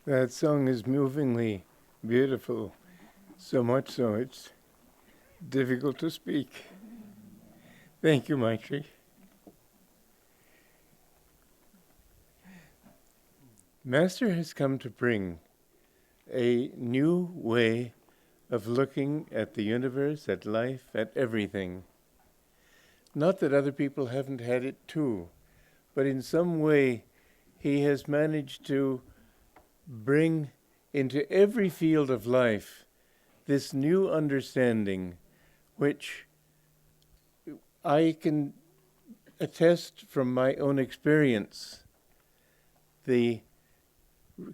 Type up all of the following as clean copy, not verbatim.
That song is movingly beautiful, so much so it's difficult to speak. Thank you, Maitri. Master has come to bring a new way of looking at the universe, at life, at everything. Not that other people haven't had it too, but in some way he has managed to bring into every field of life this new understanding, which I can attest from my own experience. The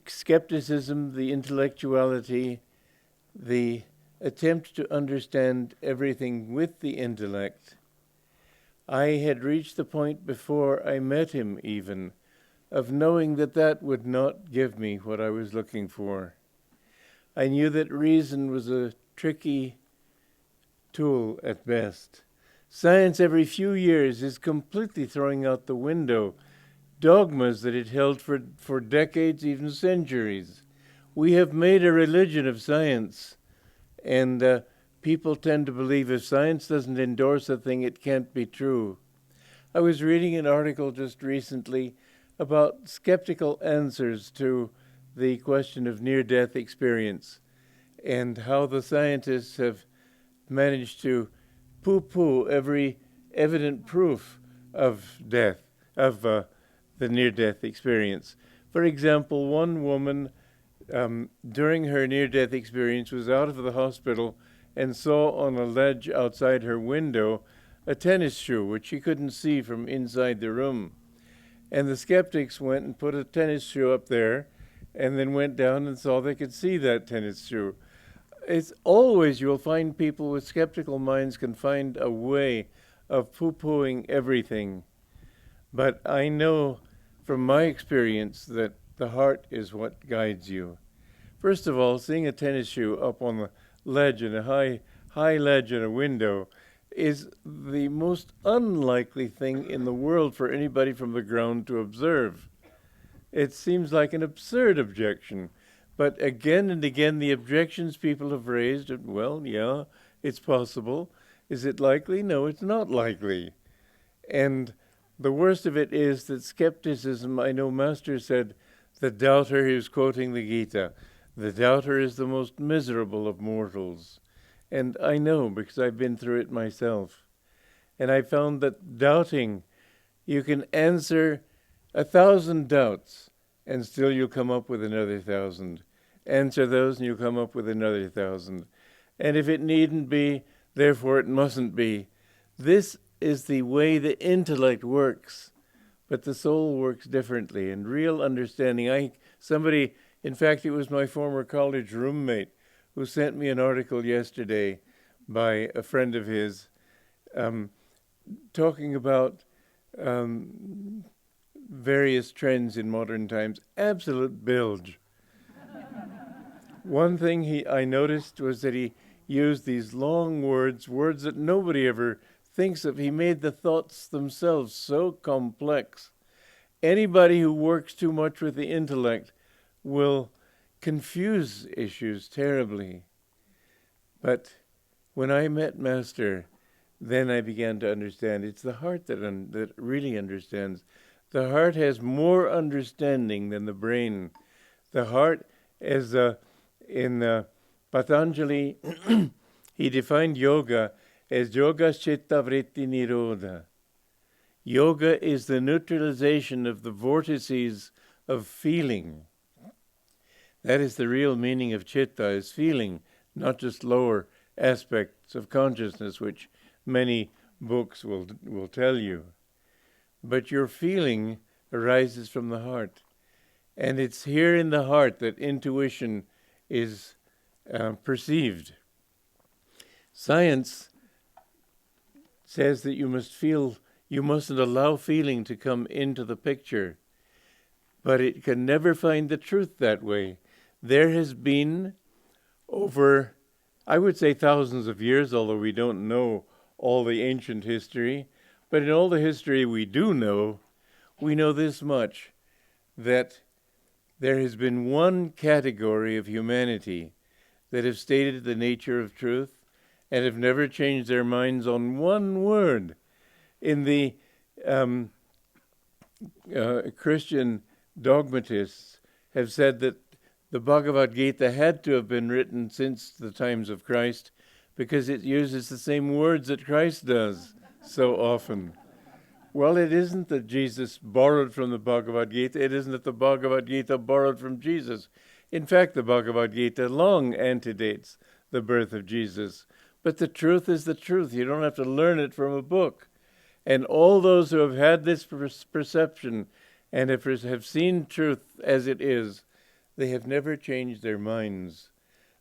skepticism, the intellectuality, the attempt to understand everything with the intellect. I had reached the point before I met him even of knowing that that would not give me what I was looking for. I knew that reason was a tricky tool at best. Science every few years is completely throwing out the window dogmas that it held for decades, even centuries. We have made a religion of science, and people tend to believe if science doesn't endorse a thing, it can't be true. I was reading an article just recently about skeptical answers to the question of near-death experience and how the scientists have managed to poo-poo every evident proof of death, of the near-death experience. For example, one woman during her near-death experience was out of the hospital and saw on a ledge outside her window a tennis shoe, which she couldn't see from inside the room. And the skeptics went and put a tennis shoe up there and then went down and saw they could see that tennis shoe. It's always, you'll find people with skeptical minds can find a way of poo-pooing everything. But I know from my experience that the heart is what guides you. First of all, seeing a tennis shoe up on the ledge in a high ledge in a window is the most unlikely thing in the world for anybody from the ground to observe. It seems like an absurd objection, but again and again the objections people have raised are, well, yeah, it's possible. Is it likely? No, it's not likely. And the worst of it is that skepticism, I know Master said, the doubter, he was quoting the Gita, the doubter is the most miserable of mortals. And I know because I've been through it myself. And I found that doubting, you can answer 1,000 doubts and still you'll come up with another 1,000. Answer those and you'll come up with another 1,000. And if it needn't be, therefore it mustn't be. This is the way the intellect works, but the soul works differently. And real understanding, somebody, in fact, it was my former college roommate who sent me an article yesterday by a friend of his talking about various trends in modern times. Absolute bilge. One thing I noticed was that he used these long words that nobody ever thinks of. He made the thoughts themselves so complex. Anybody who works too much with the intellect will confuse issues terribly. But when I met Master, then I began to understand. It's the heart that really understands. The heart has more understanding than the brain. The heart, as in Patanjali, he defined yoga as yoga chitta vritti nirodha. Yoga is the neutralization of the vortices of feeling. That is the real meaning of chitta, is feeling, not just lower aspects of consciousness, which many books will tell you. But your feeling arises from the heart. And it's here in the heart that intuition is perceived. Science says that you mustn't allow feeling to come into the picture. But it can never find the truth that way. There has been over, I would say thousands of years, although we don't know all the ancient history, but in all the history we do know, we know this much, that there has been one category of humanity that have stated the nature of truth and have never changed their minds on one word. In the Christian dogmatists have said that the Bhagavad Gita had to have been written since the times of Christ because it uses the same words that Christ does so often. Well, it isn't that Jesus borrowed from the Bhagavad Gita. It isn't that the Bhagavad Gita borrowed from Jesus. In fact, the Bhagavad Gita long antedates the birth of Jesus. But the truth is the truth. You don't have to learn it from a book. And all those who have had this perception and have seen truth as it is, they have never changed their minds.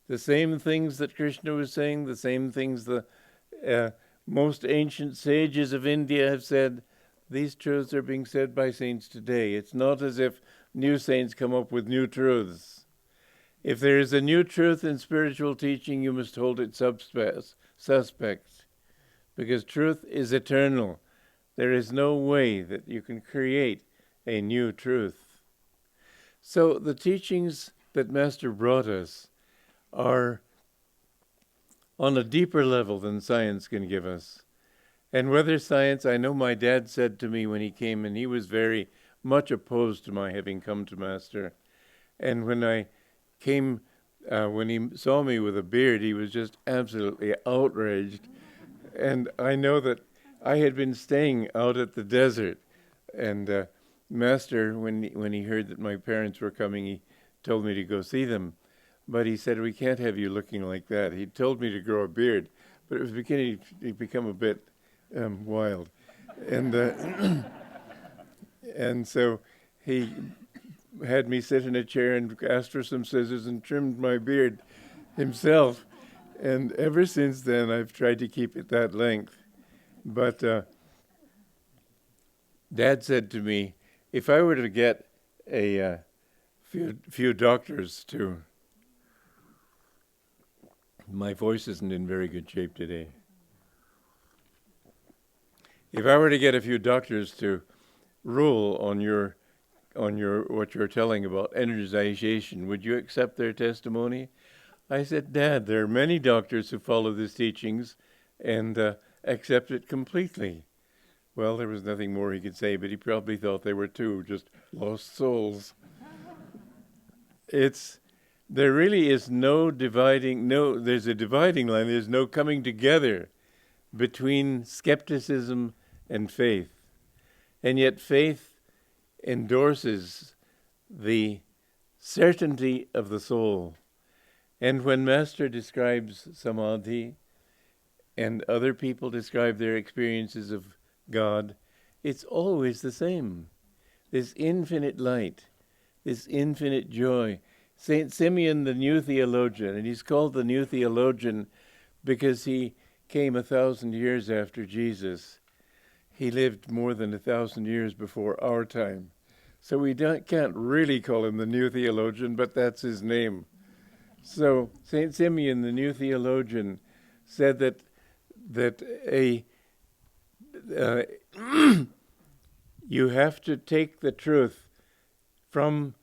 The same things that Krishna was saying, the same things the most ancient sages of India have said, these truths are being said by saints today. It's not as if new saints come up with new truths. If there is a new truth in spiritual teaching, you must hold it suspect, because truth is eternal. There is no way that you can create a new truth. So the teachings that Master brought us are on a deeper level than science can give us. And whether science, I know my dad said to me when he came, and he was very much opposed to my having come to Master. And when I came, when he saw me with a beard, he was just absolutely outraged. And I know that I had been staying out at the desert, and Master, when he heard that my parents were coming, he told me to go see them. But he said, we can't have you looking like that. He told me to grow a beard, but it was beginning to become a bit wild. And and so he had me sit in a chair and asked for some scissors and trimmed my beard himself. And ever since then, I've tried to keep it that length. But Dad said to me, if I were to get a few doctors to... My voice isn't in very good shape today. If I were to get a few doctors to rule on your what you're telling about energization, would you accept their testimony? I said, Dad, there are many doctors who follow these teachings and accept it completely. Well, there was nothing more he could say, but he probably thought they were too, just lost souls. There really is no dividing, there's a dividing line, there's no coming together between skepticism and faith. And yet faith endorses the certainty of the soul. And when Master describes samadhi and other people describe their experiences of God, it's always the same. This infinite light, this infinite joy. Saint Simeon, the new theologian, and he's called the new theologian because he came 1,000 years after Jesus. He lived more than 1,000 years before our time. So we can't really call him the new theologian, but that's his name. So Saint Simeon, the new theologian, said that you have to take the truth from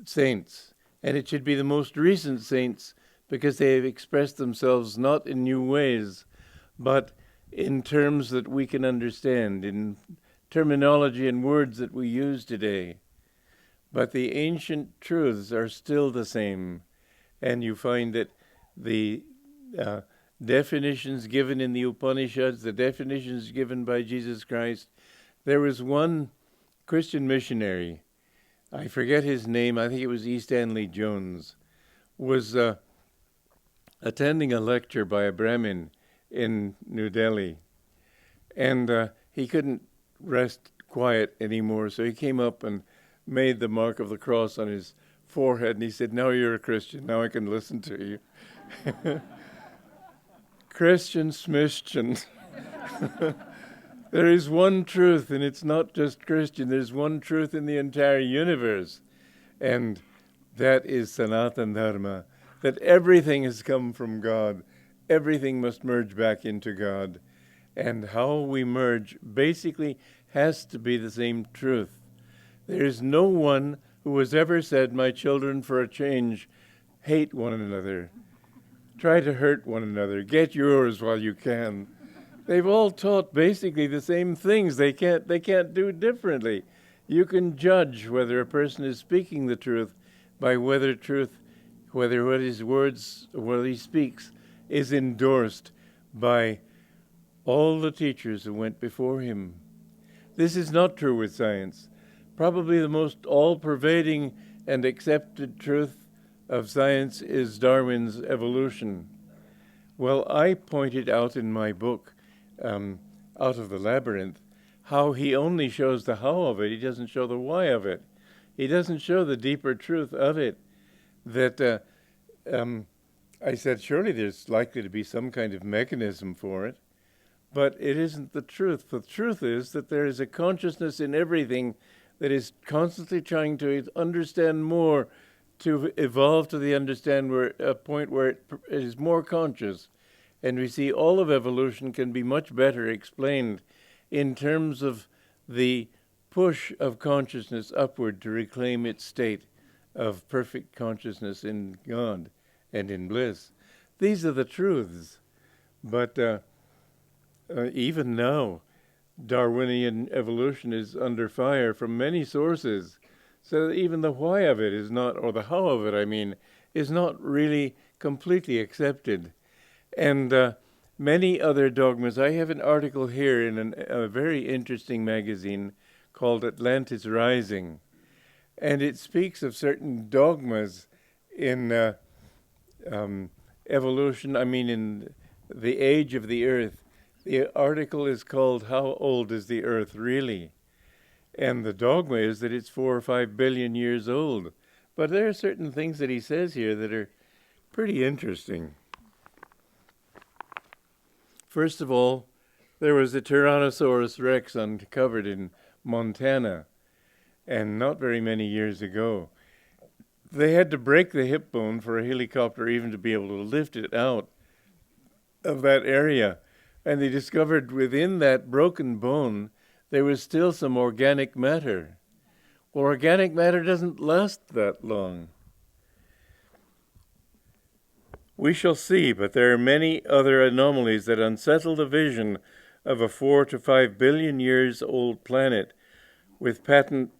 saints, and it should be the most recent saints because they have expressed themselves not in new ways, but in terms that we can understand, in terminology and words that we use today. But the ancient truths are still the same, and you find that the definitions given in the Upanishads, the definitions given by Jesus Christ. There was one Christian missionary, I forget his name, I think it was E. Stanley Jones, was attending a lecture by a Brahmin in New Delhi. And he couldn't rest quiet anymore, so he came up and made the mark of the cross on his forehead, and he said, now you're a Christian, now I can listen to you. Christian Smission. There is one truth, and it's not just Christian. There's one truth in the entire universe, and that is Sanatana Dharma, that everything has come from God. Everything must merge back into God. And how we merge basically has to be the same truth. There is no one who has ever said, "My children, for a change, hate one another. Try to hurt one another. Get yours while you can." They've all taught basically the same things. They can't do differently. You can judge whether a person is speaking the truth by whether what his words, what he speaks, is endorsed by all the teachers who went before him. This is not true with science. Probably the most all-pervading and accepted truth of science is Darwin's evolution. Well, I pointed out in my book, Out of the Labyrinth, how he only shows the how of it. He doesn't show the why of it. He doesn't show the deeper truth of it. That I said, surely there's likely to be some kind of mechanism for it. But it isn't the truth. The truth is that there is a consciousness in everything that is constantly trying to understand more, to evolve to the understand where a point where it is more conscious. And we see all of evolution can be much better explained in terms of the push of consciousness upward to reclaim its state of perfect consciousness in God and in bliss. These are the truths. But even now, Darwinian evolution is under fire from many sources. So even the why of it is not, or the how of it, I mean, is not really completely accepted. And many other dogmas. I have an article here in a very interesting magazine called Atlantis Rising. And it speaks of certain dogmas in evolution, in the age of the earth. The article is called "How Old is the Earth Really?" And the dogma is that it's 4 or 5 billion years old. But there are certain things that he says here that are pretty interesting. First of all, there was a Tyrannosaurus Rex uncovered in Montana, and not very many years ago. They had to break the hip bone for a helicopter even to be able to lift it out of that area. And they discovered within that broken bone there was still some organic matter. Well, organic matter doesn't last that long. We shall see, but there are many other anomalies that unsettle the vision of a 4 to 5 billion years old planet with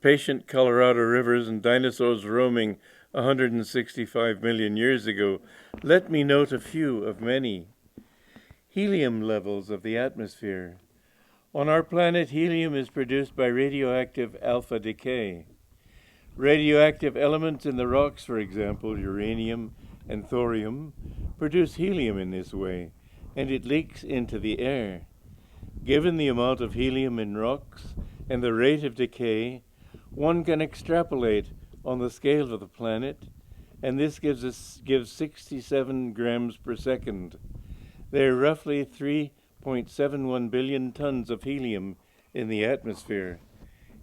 patient Colorado rivers and dinosaurs roaming 165 million years ago. Let me note a few of many. Helium levels of the atmosphere. On our planet, helium is produced by radioactive alpha decay. Radioactive elements in the rocks, for example, uranium and thorium, produce helium in this way, and it leaks into the air. Given the amount of helium in rocks and the rate of decay, one can extrapolate on the scale of the planet, and this gives 67 grams per second. There are roughly 3.71 billion tons of helium in the atmosphere.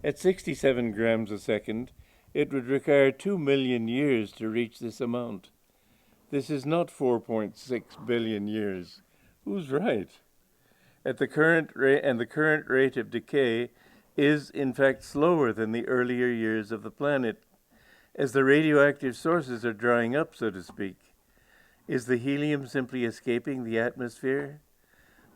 At 67 grams a second, it would require 2 million years to reach this amount. This is not 4.6 billion years. Who's right? The current rate of decay is, in fact, slower than the earlier years of the planet, as the radioactive sources are drying up, so to speak. Is the helium simply escaping the atmosphere?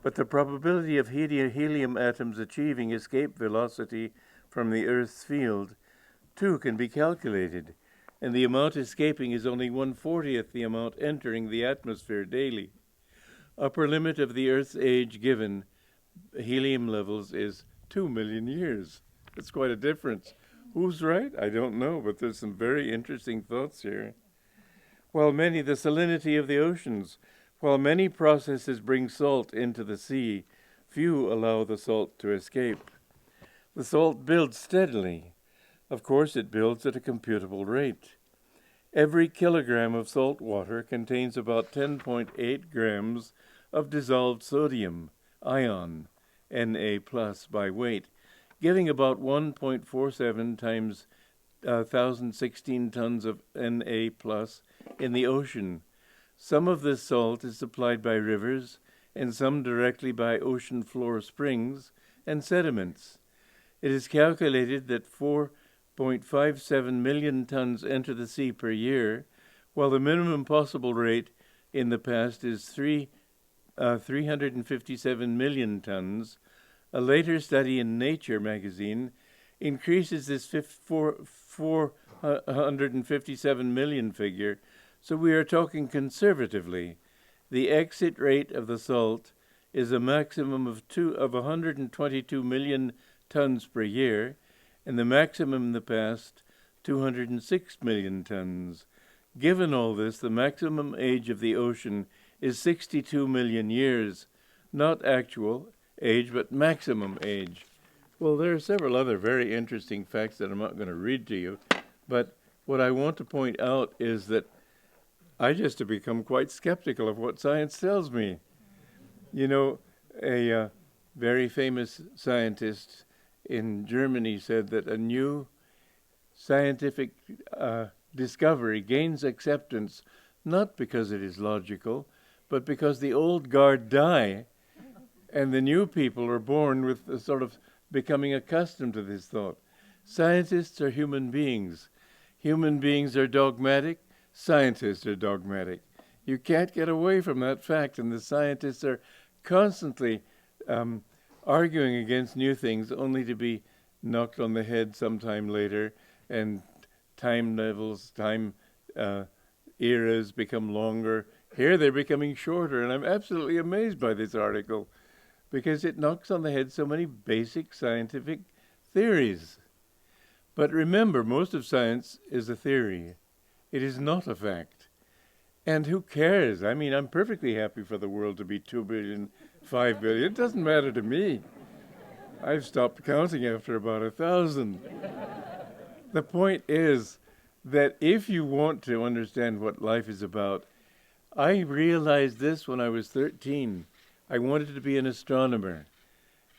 But the probability of helium atoms achieving escape velocity from the Earth's field, too, can be calculated, and the amount escaping is only 1/40th the amount entering the atmosphere daily. Upper limit of the Earth's age given helium levels is 2 million years. That's quite a difference. Who's right? I don't know, but there's some very interesting thoughts here. The salinity of the oceans. While many processes bring salt into the sea, few allow the salt to escape. The salt builds steadily. Of course, it builds at a computable rate. Every kilogram of salt water contains about 10.8 grams of dissolved sodium ion, Na plus by weight, giving about 1.47 times 1,016 tons of Na plus in the ocean. Some of this salt is supplied by rivers, and some directly by ocean floor springs and sediments. It is calculated that 4 0.57 million tons enter the sea per year, while the minimum possible rate in the past is 357 million tons. A later study in Nature magazine increases this 457 million figure, so we are talking conservatively. The exit rate of the salt is a maximum of 122 million tons per year, and the maximum in the past, 206 million tons. Given all this, the maximum age of the ocean is 62 million years, not actual age, but maximum age. Well, there are several other very interesting facts that I'm not going to read to you, but what I want to point out is that I just have become quite skeptical of what science tells me. You know, a very famous scientist in Germany said that a new scientific discovery gains acceptance not because it is logical, but because the old guard die and the new people are born with a sort of becoming accustomed to this thought. Scientists are human beings. Human beings are dogmatic. Scientists are dogmatic. You can't get away from that fact, and the scientists are constantly arguing against new things only to be knocked on the head sometime later, and time levels, eras become longer. Here they're becoming shorter, and I'm absolutely amazed by this article because it knocks on the head so many basic scientific theories. But remember, most of science is a theory. It is not a fact. And who cares? I mean, I'm perfectly happy for the world to be 2 billion, 5 billion. It doesn't matter to me. I've stopped counting after about 1,000. The point is that if you want to understand what life is about, I realized this when I was 13. I wanted to be an astronomer,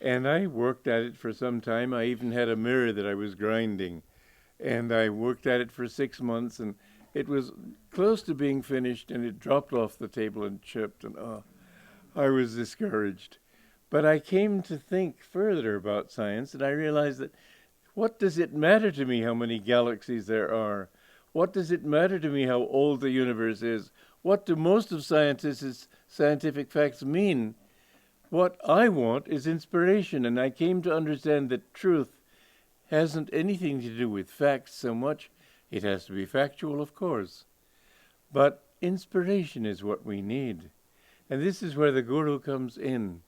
and I worked at it for some time. I even had a mirror that I was grinding, and I worked at it for 6 months, and it was close to being finished, and it dropped off the table and chipped, and I was discouraged. But I came to think further about science, and I realized that what does it matter to me how many galaxies there are? What does it matter to me how old the universe is? What do most of scientists' scientific facts mean? What I want is inspiration, and I came to understand that truth hasn't anything to do with facts so much. It has to be factual, of course. But inspiration is what we need. And this is where the Guru comes in.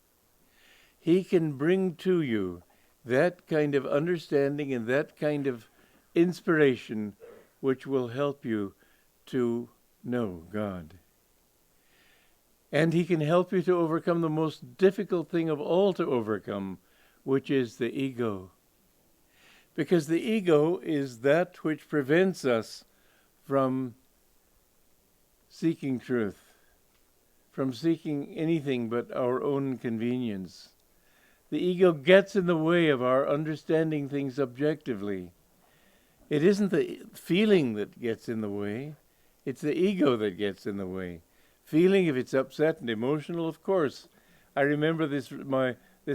He can bring to you that kind of understanding and that kind of inspiration which will help you to know God. And he can help you to overcome the most difficult thing of all to overcome, which is the ego. Because the ego is that which prevents us from seeking truth, from seeking anything but our own convenience. The ego gets in the way of our understanding things objectively. It isn't the feeling that gets in the way, it's the ego that gets in the way. Feeling, if it's upset and emotional, of course. I remember this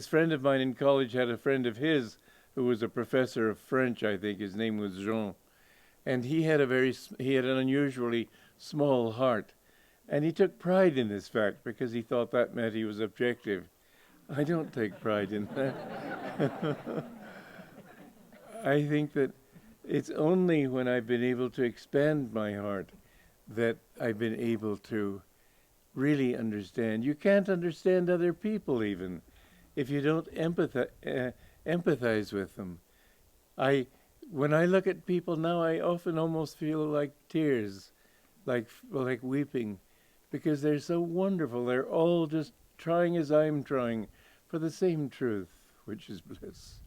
friend of mine in college had a friend of his who was a professor of French, I think. His name was Jean. And he had an unusually small heart. And he took pride in this fact because he thought that meant he was objective. I don't take pride in that. I think that it's only when I've been able to expand my heart that I've been able to really understand. You can't understand other people even if you don't empathize with them. When I look at people now, I often almost feel like tears, like weeping, because they're so wonderful. They're all just trying as I'm trying for the same truth, which is bliss.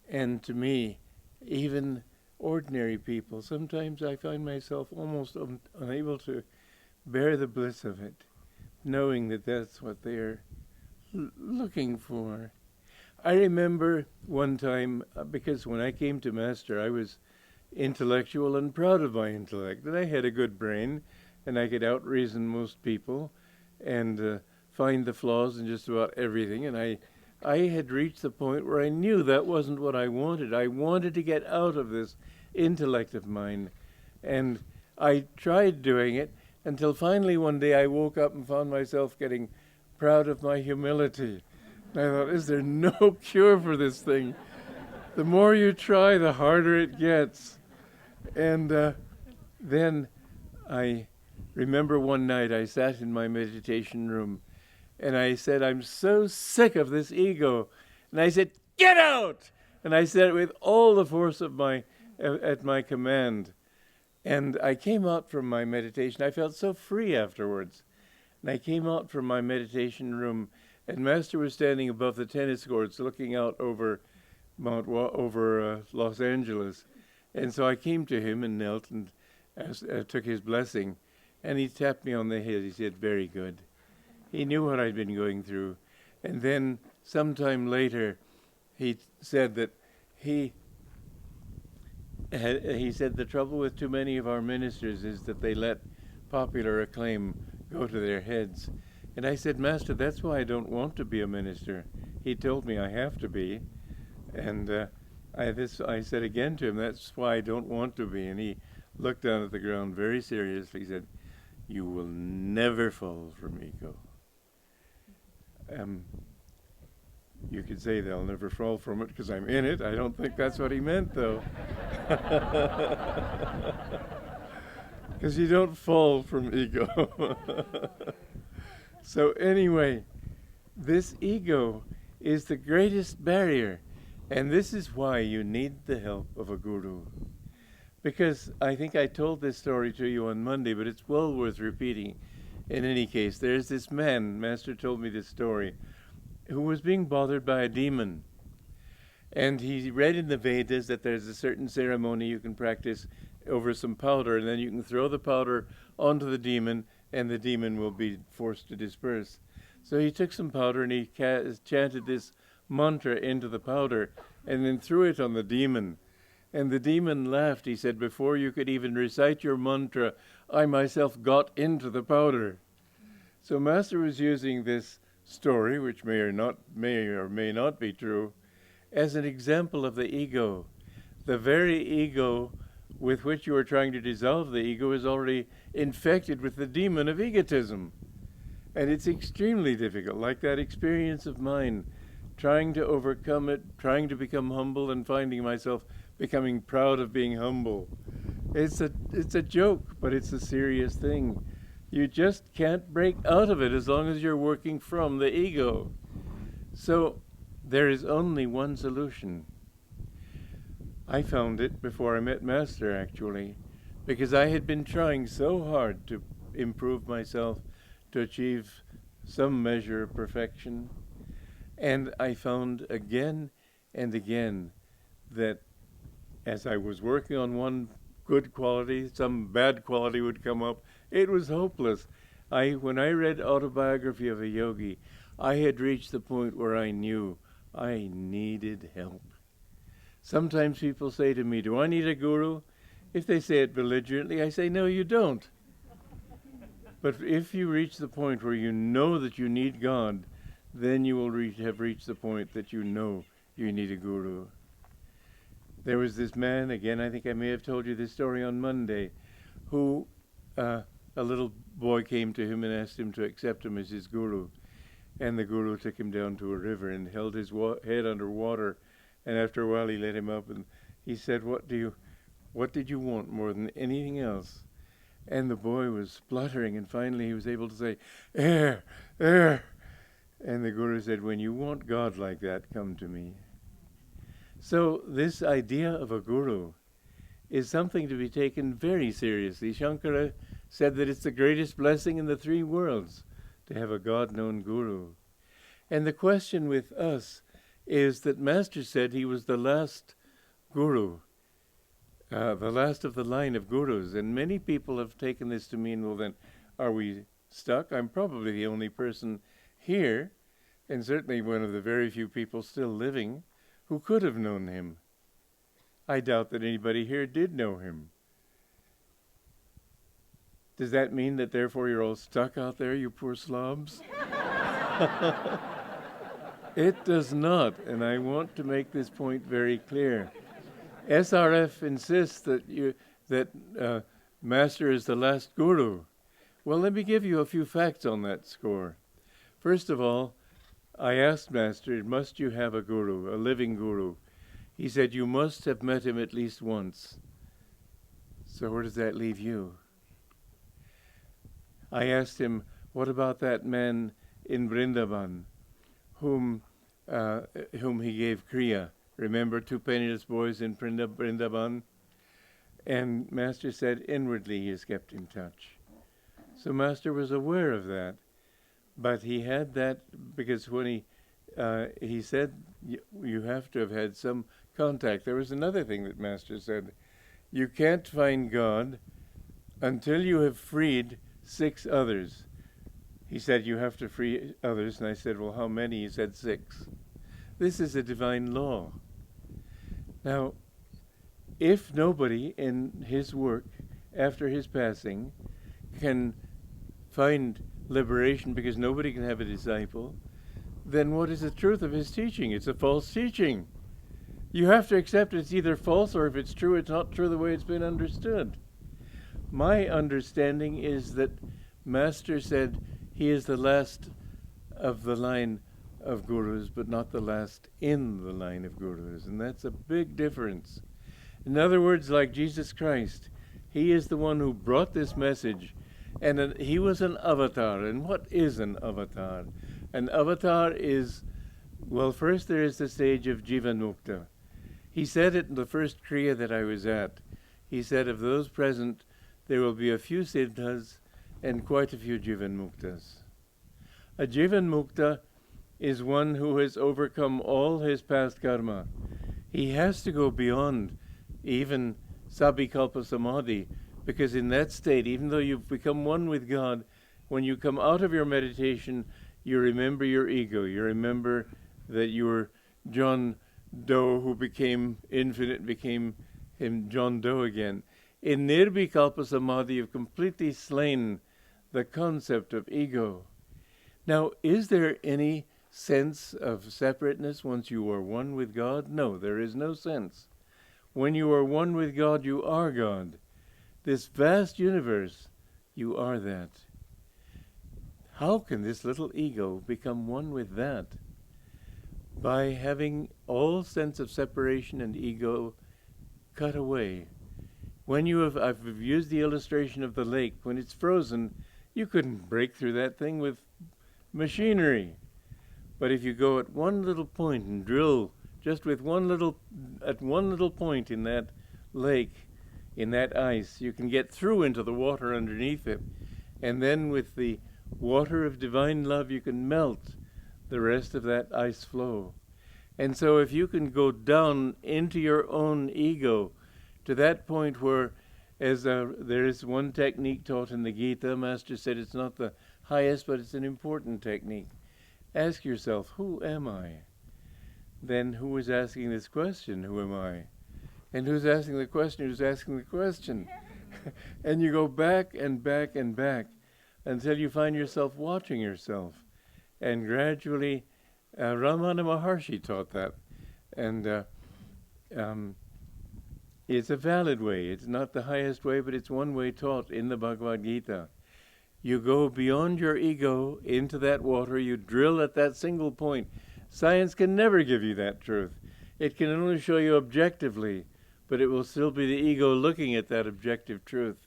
And to me, even ordinary people, sometimes I find myself almost unable to bear the bliss of it, knowing that that's what they're looking for. I remember one time, because when I came to Master, I was intellectual and proud of my intellect, and I had a good brain, and I could out-reason most people, and find the flaws in just about everything, and I had reached the point where I knew that wasn't what I wanted. I wanted to get out of this intellect of mine. And I tried doing it until finally one day I woke up and found myself getting proud of my humility. And I thought, is there no cure for this thing? The more you try, the harder it gets. And then I remember one night I sat in my meditation room and I said, I'm so sick of this ego. And I said, get out! And I said it with all the force of at my command. And I came out from my meditation. I felt so free afterwards. And I came out from my meditation room, and Master was standing above the tennis courts looking out over Los Angeles. And so I came to him and knelt and took his blessing. And he tapped me on the head. He said, very good. He knew what I'd been going through. And then sometime later, he said that he said the trouble with too many of our ministers is that they let popular acclaim go to their heads. And I said, Master, that's why I don't want to be a minister. He told me I have to be. And I said again to him, that's why I don't want to be. And he looked down at the ground very seriously. He said, you will never fall from ego. You could say they'll never fall from it because I'm in it. I don't think that's what he meant, though. Because you don't fall from ego. So anyway, this ego is the greatest barrier. And this is why you need the help of a guru. Because I think I told this story to you on Monday, but it's well worth repeating. In any case, there's this man, Master told me this story, who was being bothered by a demon. And he read in the Vedas that there's a certain ceremony you can practice over some powder, and then you can throw the powder onto the demon, and the demon will be forced to disperse. So he took some powder and he chanted this mantra into the powder, and then threw it on the demon. And the demon laughed. He said, before you could even recite your mantra, I myself got into the powder. So Master was using this story, which may or may not be true, as an example of the ego. The very ego with which you are trying to dissolve the ego is already infected with the demon of egotism. And it's extremely difficult, like that experience of mine, trying to overcome it, trying to become humble and finding myself becoming proud of being humble. It's a joke, but it's a serious thing. You just can't break out of it as long as you're working from the ego. So there is only one solution. I found it before I met Master, actually, because I had been trying so hard to improve myself, to achieve some measure of perfection. And I found again and again that as I was working on one good quality, some bad quality would come up. It was hopeless. When I read Autobiography of a Yogi, I had reached the point where I knew I needed help. Sometimes people say to me, do I need a guru? If they say it belligerently, I say, no, you don't. But if you reach the point where you know that you need God, then you will have reached the point that you know you need a guru. There was this man, again, I think I may have told you this story on Monday, who a little boy came to him and asked him to accept him as his guru. And the guru took him down to a river and held his head under water. And after a while he let him up and he said, what did you want more than anything else? And the boy was spluttering, and finally he was able to say, air, air. And the guru said, when you want God like that, come to me. So this idea of a guru is something to be taken very seriously. Shankara said that it's the greatest blessing in the three worlds to have a God-known guru. And the question with us is that Master said he was the last guru, the last of the line of gurus. And many people have taken this to mean, well then, are we stuck? I'm probably the only person here, and certainly one of the very few people still living, who could have known him. I doubt that anybody here did know him. Does that mean that therefore you're all stuck out there, you poor slobs? It does not, and I want to make this point very clear. SRF insists that Master is the last guru. Well, let me give you a few facts on that score. First of all, I asked Master, must you have a guru, a living guru? He said, you must have met him at least once. So where does that leave you? I asked him, what about that man in Vrindavan, whom he gave Kriya? Remember 2 penniless boys in Vrindavan? And Master said, inwardly he has kept in touch. So Master was aware of that. But he had that because when he said, you have to have had some contact. There was another thing that Master said. You can't find God until you have freed 6 others. He said, you have to free others. And I said, well, how many? He said, 6. This is a divine law. Now, if nobody in his work after his passing can find liberation because nobody can have a disciple, then what is the truth of his teaching? It's a false teaching. You have to accept it's either false, or if it's true, it's not true the way it's been understood. My understanding is that Master said he is the last of the line of gurus, but not the last in the line of gurus, and that's a big difference. In other words, like Jesus Christ, he is the one who brought this message, and he was an avatar. And what is an avatar? An avatar is, well, first there is the stage of Jivanmukta. He said it in the first Kriya that I was at. He said, of those present, there will be a few siddhas and quite a few Jivanmuktas. A Jivanmukta is one who has overcome all his past karma. He has to go beyond even Sabhikalpa Samadhi, because in that state, even though you've become one with God, when you come out of your meditation, you remember your ego. You remember that you were John Doe who became infinite, became him John Doe again. In Nirbhikalpa Samadhi, you've completely slain the concept of ego. Now, is there any sense of separateness once you are one with God? No, there is no sense. When you are one with God, you are God. This vast universe, you are that. How can this little ego become one with that? By having all sense of separation and ego cut away. When you have, I've used the illustration of the lake. When it's frozen, you couldn't break through that thing with machinery. But if you go at one little point and drill just with one little point in that lake, in that ice, you can get through into the water underneath it. And then with the water of divine love, you can melt the rest of that ice flow. And so if you can go down into your own ego to that point where, as there is one technique taught in the Gita, Master said it's not the highest, but it's an important technique. Ask yourself, who am I? Then who is asking this question, who am I? And who's asking the question, who's asking the question? And you go back and back and back until you find yourself watching yourself. And gradually, Ramana Maharshi taught that. And it's a valid way. It's not the highest way, but it's one way taught in the Bhagavad Gita. You go beyond your ego into that water. You drill at that single point. Science can never give you that truth. It can only show you objectively, but it will still be the ego looking at that objective truth.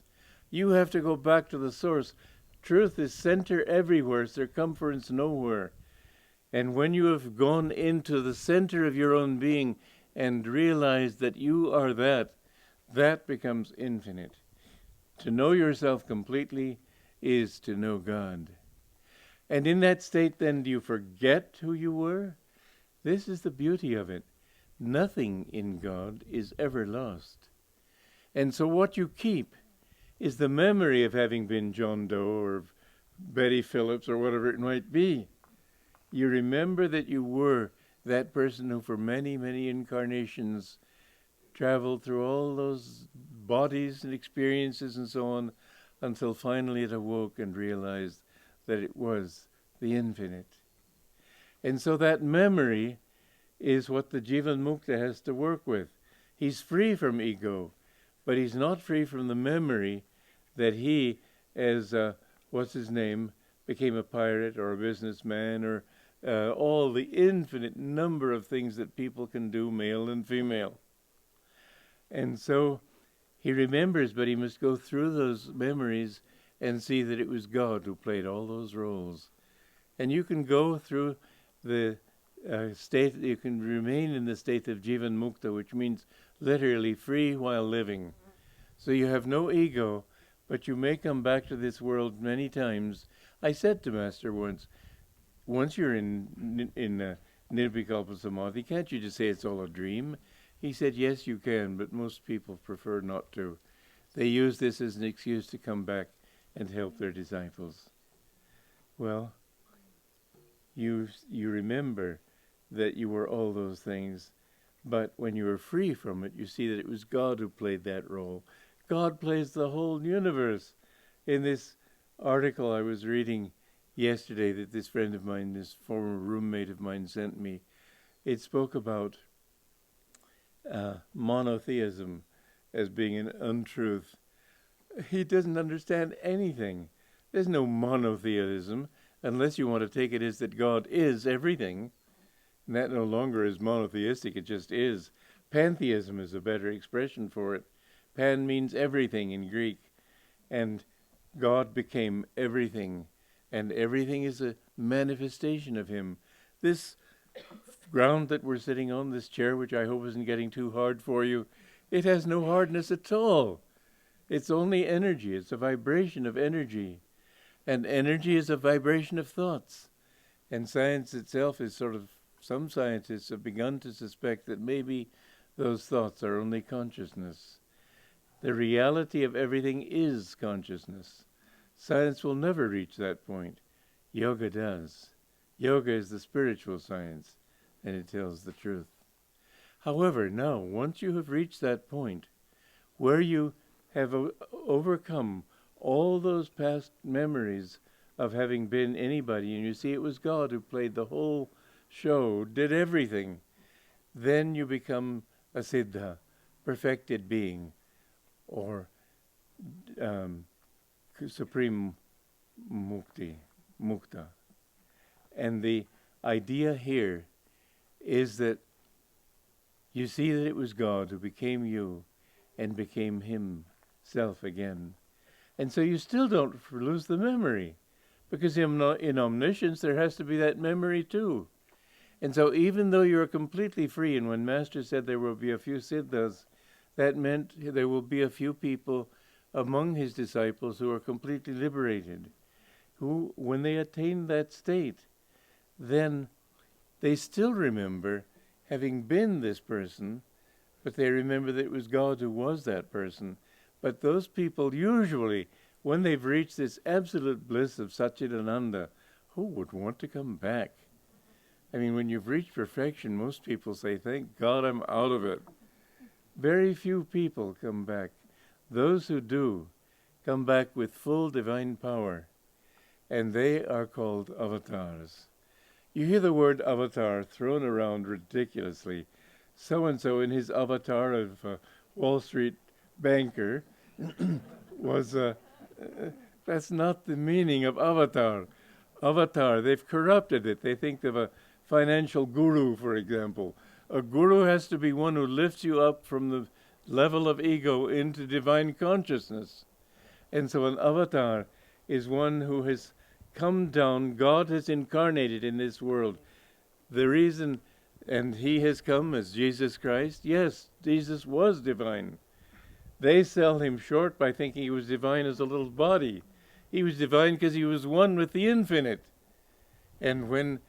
You have to go back to the source. Truth is center everywhere, circumference nowhere. And when you have gone into the center of your own being and realized that you are that, that becomes infinite. To know yourself completely is to know God. And in that state, then, do you forget who you were? This is the beauty of it. Nothing in God is ever lost. And so what you keep is the memory of having been John Doe or Betty Phillips or whatever it might be. You remember that you were that person who for many, many incarnations traveled through all those bodies and experiences and so on until finally it awoke and realized that it was the infinite. And so that memory is what the Jivan Mukta has to work with. He's free from ego, but he's not free from the memory that he, as, what's his name, became a pirate or a businessman or all the infinite number of things that people can do, male and female. And so he remembers, but he must go through those memories and see that it was God who played all those roles. And you can go through the state, you can remain in the state of Jivan Mukta, which means literally free while living. So you have no ego, but you may come back to this world many times. I said to Master once you're in Nirvikalpa Samadhi, can't you just say it's all a dream? He said, yes, you can, but most people prefer not to. They use this as an excuse to come back and help their disciples. Well, you remember that you were all those things, but when you were free from it, you see that it was God who played that role. God plays the whole universe. In this article I was reading yesterday that this friend of mine, this former roommate of mine, sent me, it spoke about monotheism as being an untruth. He doesn't understand anything. There's no monotheism unless you want to take it as that God is everything. And that no longer is monotheistic, it just is. Pantheism is a better expression for it. Pan means everything in Greek. And God became everything. And everything is a manifestation of him. This ground that we're sitting on, this chair, which I hope isn't getting too hard for you, it has no hardness at all. It's only energy. It's a vibration of energy. And energy is a vibration of thoughts. And science itself is sort of, some scientists have begun to suspect that maybe those thoughts are only consciousness. The reality of everything is consciousness. Science will never reach that point. Yoga does. Yoga is the spiritual science, and it tells the truth. However, now, once you have reached that point, where you have overcome all those past memories of having been anybody, and you see it was God who played the whole show, did everything, then you become a siddha, perfected being, or supreme mukta. And the idea here is that you see that it was God who became you and became himself again. And so you still don't lose the memory, because in omniscience there has to be that memory too. And so even though you're completely free, and when Master said there will be a few siddhas, that meant there will be a few people among his disciples who are completely liberated, who, when they attain that state, then they still remember having been this person, but they remember that it was God who was that person. But those people usually, when they've reached this absolute bliss of Satchidananda, who would want to come back? I mean, when you've reached perfection, most people say, thank God I'm out of it. Very few people come back. Those who do come back with full divine power, and they are called avatars. You hear the word avatar thrown around ridiculously. So-and-so in his avatar of Wall Street banker was... that's not the meaning of avatar. Avatar, they've corrupted it. They think of a financial guru, for example. A guru has to be one who lifts you up from the level of ego into divine consciousness. And so an avatar is one who has come down. God has incarnated in this world. The reason, and he has come as Jesus Christ. Yes, Jesus was divine. They sell him short by thinking he was divine as a little body. He was divine because he was one with the infinite. And when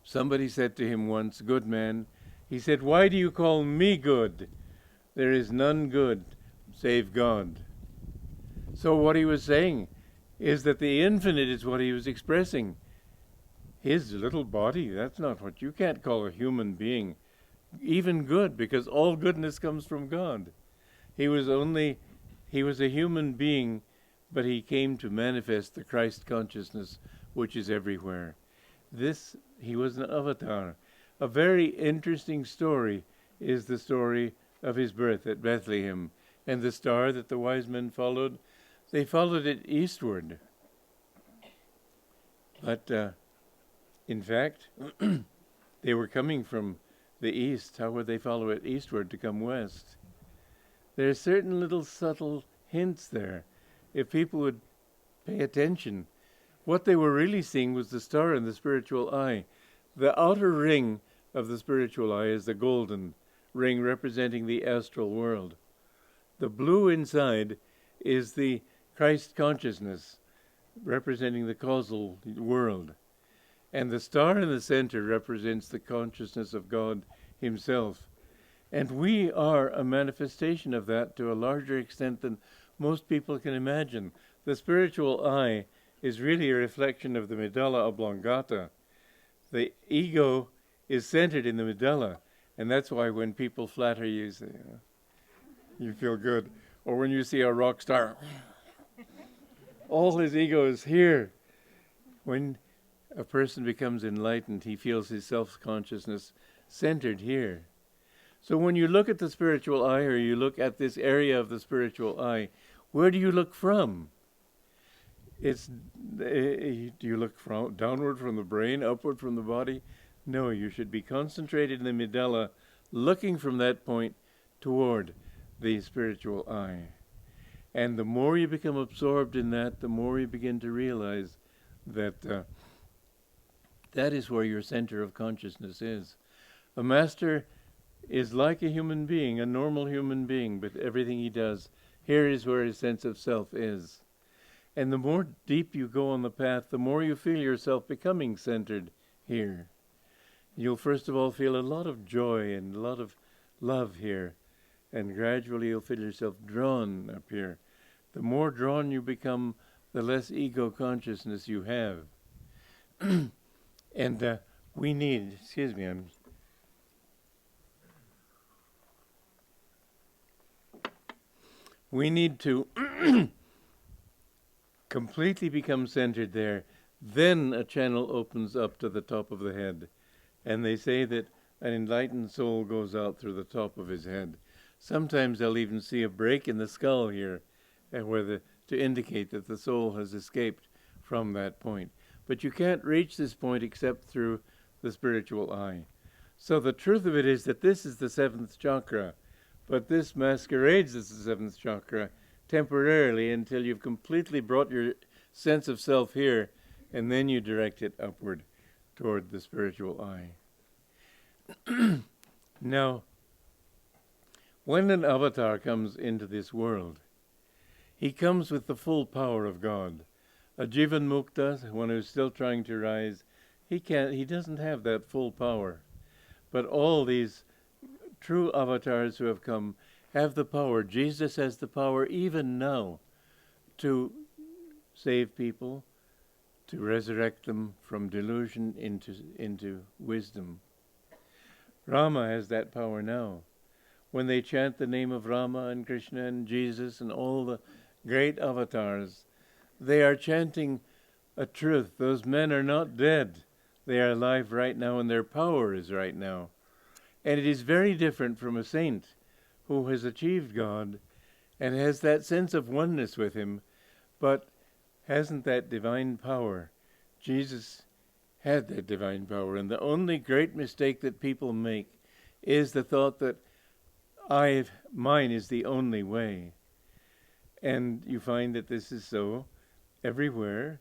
somebody said to him once, good man, he said, why do you call me good? There is none good save God. So what he was saying is that the infinite is what he was expressing. His little body, that's not what you can't call a human being even good, because all goodness comes from God. He was a human being, but he came to manifest the Christ consciousness which is everywhere. he was an avatar. A very interesting story is the story of his birth at Bethlehem, and the star that the wise men followed. They followed it eastward. But in fact, they were coming from the east. How would they follow it eastward to come west? There are certain little subtle hints there. If people would pay attention, what they were really seeing was the star in the spiritual eye. The outer ring of the spiritual eye is the golden ring representing the astral world. The blue inside is the Christ consciousness representing the causal world. And the star in the center represents the consciousness of God himself. And we are a manifestation of that to a larger extent than most people can imagine. The spiritual eye is really a reflection of the medulla oblongata. The ego is centered in the medulla, and that's why when people flatter you, say, you feel good. Or when you see a rock star, all his ego is here. When a person becomes enlightened, he feels his self-consciousness centered here. So when you look at the spiritual eye, or you look at this area of the spiritual eye, where do you look from? Do you look downward from the brain, upward from the body? No, you should be concentrated in the medulla, looking from that point toward the spiritual eye. And the more you become absorbed in that, the more you begin to realize that that is where your center of consciousness is. A master is like a human being, a normal human being, but everything he does, here is where his sense of self is. And the more deep you go on the path, the more you feel yourself becoming centered here. You'll first of all feel a lot of joy and a lot of love here, and gradually you'll feel yourself drawn up here. The more drawn you become, the less ego consciousness you have. And we need, we need to completely become centered there. Then a channel opens up to the top of the head. And they say that an enlightened soul goes out through the top of his head. Sometimes they'll even see a break in the skull here, to indicate that the soul has escaped from that point. But you can't reach this point except through the spiritual eye. So the truth of it is that this is the seventh chakra, but this masquerades as the seventh chakra temporarily until you've completely brought your sense of self here, and then you direct it upward toward the spiritual eye. Now, when an avatar comes into this world, he comes with the full power of God. A Jivan Mukta, one who's still trying to rise, he doesn't have that full power. But all these true avatars who have come have the power. Jesus has the power even now to save people, to resurrect them from delusion into wisdom. Rama has that power now. When they chant the name of Rama and Krishna and Jesus and all the great avatars, they are chanting a truth. Those men are not dead. They are alive right now, and their power is right now. And it is very different from a saint who has achieved God and has that sense of oneness with him, but hasn't that divine power. Jesus had that divine power, and the only great mistake that people make is the thought that mine is the only way. And you find that this is so everywhere.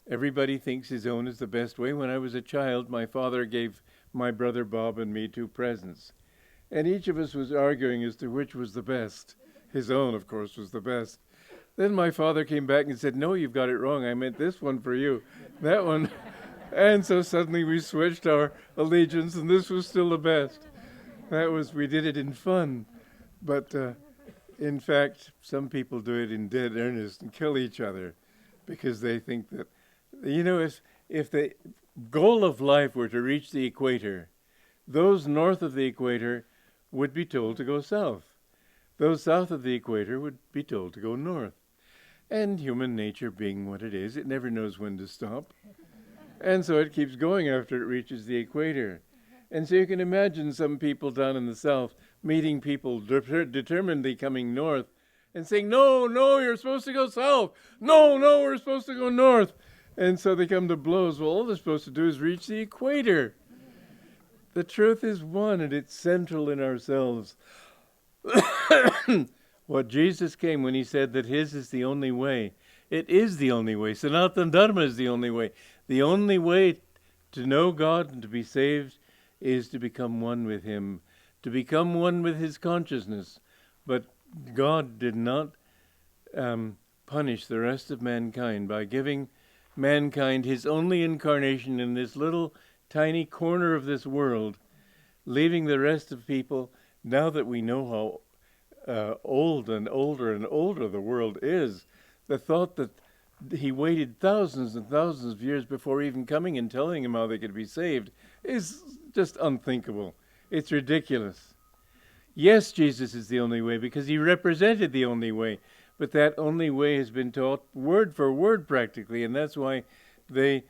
Everybody thinks his own is the best way. When I was a child, my father gave my brother Bob and me 2 presents. And each of us was arguing as to which was the best. His own, of course, was the best. Then my father came back and said, "No, you've got it wrong. I meant this one for you, that one." And so suddenly we switched our allegiance, and this was still the best. We did it in fun. But in fact, some people do it in dead earnest and kill each other because they think that, if the goal of life were to reach the equator, those north of the equator would be told to go south. Those south of the equator would be told to go north. And human nature being what it is, it never knows when to stop. And so it keeps going after it reaches the equator. And so you can imagine some people down in the south meeting people determinedly coming north and saying, no, you're supposed to go south. No, we're supposed to go north. And so they come to blows. Well, all they're supposed to do is reach the equator. The truth is one, and it's central in ourselves. What Jesus came when he said that his is the only way. It is the only way. Sanatana Dharma is the only way. The only way to know God and to be saved is to become one with him, to become one with his consciousness. But God did not punish the rest of mankind by giving mankind his only incarnation in this little tiny corner of this world, leaving the rest of people, now that we know how old and older and older the world is, the thought that he waited thousands and thousands of years before even coming and telling them how they could be saved is just unthinkable. It's ridiculous. Yes, Jesus is the only way because he represented the only way, but that only way has been taught word for word practically, and that's why they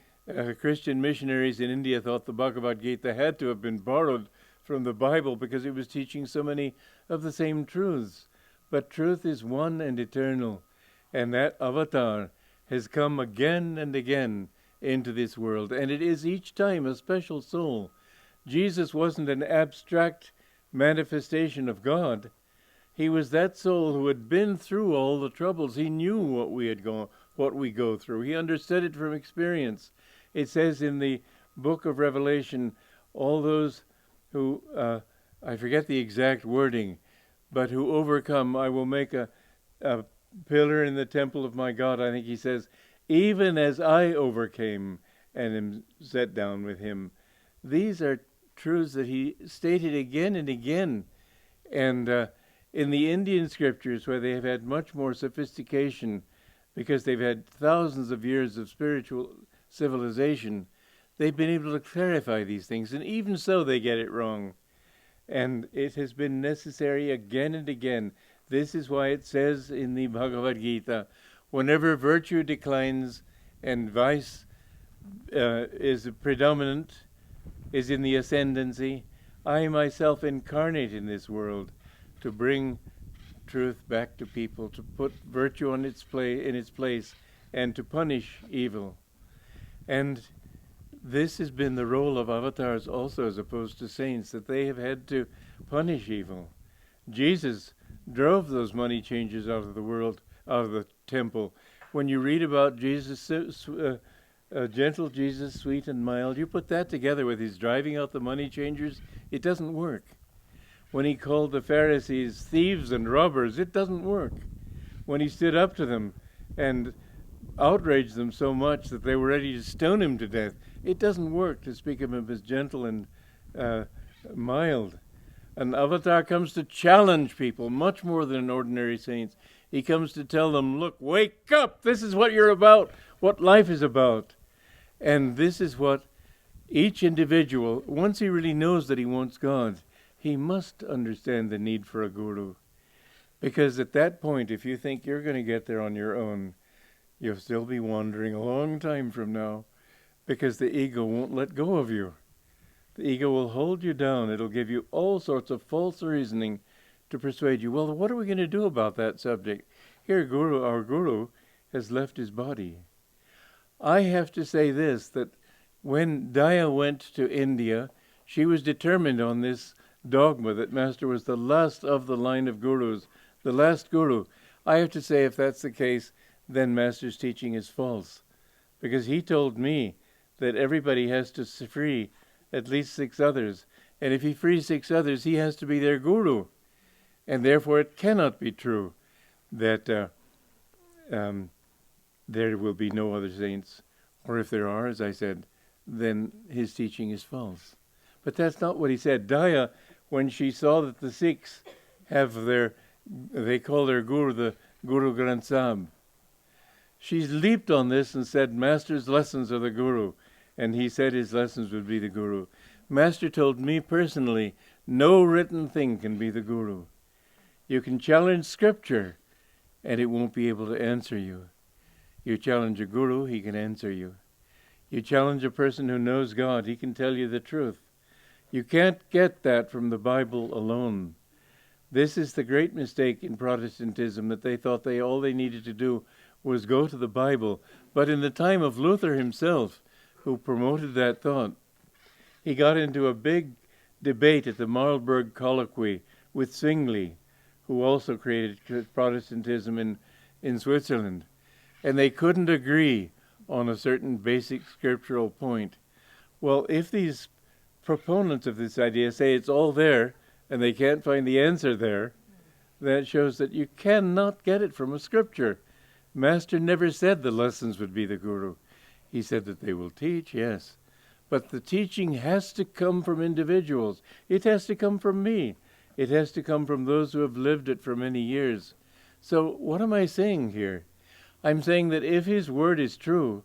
Christian missionaries in India thought the Bhagavad Gita had to have been borrowed from the Bible because it was teaching so many of the same truths. But truth is one and eternal, and that avatar has come again and again into this world, and it is each time a special soul. Jesus wasn't an abstract manifestation of God. He was that soul who had been through all the troubles. He knew what we go through. He understood it from experience. It says in the book of Revelation, all those who, I forget the exact wording, but who overcome, I will make a pillar in the temple of my God. I think he says, even as I overcame and am set down with him. These are truths that he stated again and again. And in the Indian scriptures, where they have had much more sophistication, because they've had thousands of years of spiritual civilization, they've been able to clarify these things, and even so they get it wrong. And it has been necessary again and again. This is why it says in the Bhagavad Gita, whenever virtue declines and vice is predominant, is in the ascendancy, I myself incarnate in this world to bring truth back to people, to put virtue in its place, and to punish evil. And this has been the role of avatars also, as opposed to saints, that they have had to punish evil. Jesus drove those money changers out of the world, out of the temple. When you read about Jesus, gentle Jesus, sweet and mild, you put that together with his driving out the money changers, it doesn't work. When he called the Pharisees thieves and robbers, it doesn't work. When he stood up to them and outraged them so much that they were ready to stone him to death, it doesn't work to speak of him as gentle and mild. An avatar comes to challenge people much more than an ordinary saint. He comes to tell them, look, wake up! This is what you're about, what life is about. And this is what each individual, once he really knows that he wants God, he must understand the need for a guru. Because at that point, if you think you're going to get there on your own, you'll still be wandering a long time from now, because the ego won't let go of you. The ego will hold you down. It'll give you all sorts of false reasoning to persuade you, well, what are we going to do about that subject? Here, our guru has left his body. I have to say this, that when Daya went to India, she was determined on this dogma that Master was the last of the line of gurus, the last guru. I have to say, if that's the case, then Master's teaching is false. Because he told me that everybody has to free at least 6 others. And if he frees 6 others, he has to be their guru. And therefore it cannot be true that there will be no other saints. Or if there are, as I said, then his teaching is false. But that's not what he said. Daya, when she saw that the Sikhs have they call their guru the Guru Granth Sahib, she leaped on this and said, Master's lessons are the guru. And he said his lessons would be the guru. Master told me personally, no written thing can be the guru. You can challenge scripture, and it won't be able to answer you. You challenge a guru, he can answer you. You challenge a person who knows God, he can tell you the truth. You can't get that from the Bible alone. This is the great mistake in Protestantism, that they thought all they needed to do was go to the Bible. But in the time of Luther himself, who promoted that thought, he got into a big debate at the Marlburg Colloquy with Zwingli, who also created Protestantism in Switzerland. And they couldn't agree on a certain basic scriptural point. Well, if these proponents of this idea say it's all there and they can't find the answer there, that shows that you cannot get it from a scripture. Master never said the lessons would be the guru. He said that they will teach, yes. But the teaching has to come from individuals. It has to come from me. It has to come from those who have lived it for many years. So what am I saying here? I'm saying that if his word is true,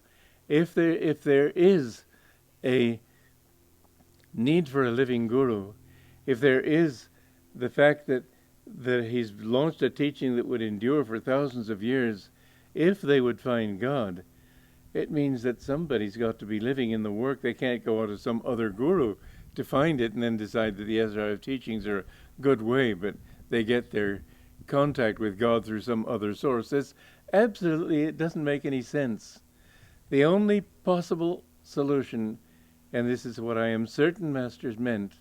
if there is a need for a living guru, if there is the fact that he's launched a teaching that would endure for thousands of years, if they would find God, it means that somebody's got to be living in the work. They can't go out to some other guru to find it and then decide that the Ezra teachings are a good way, but they get their contact with God through some other source. It doesn't make any sense. The only possible solution, and this is what I am certain Masters meant,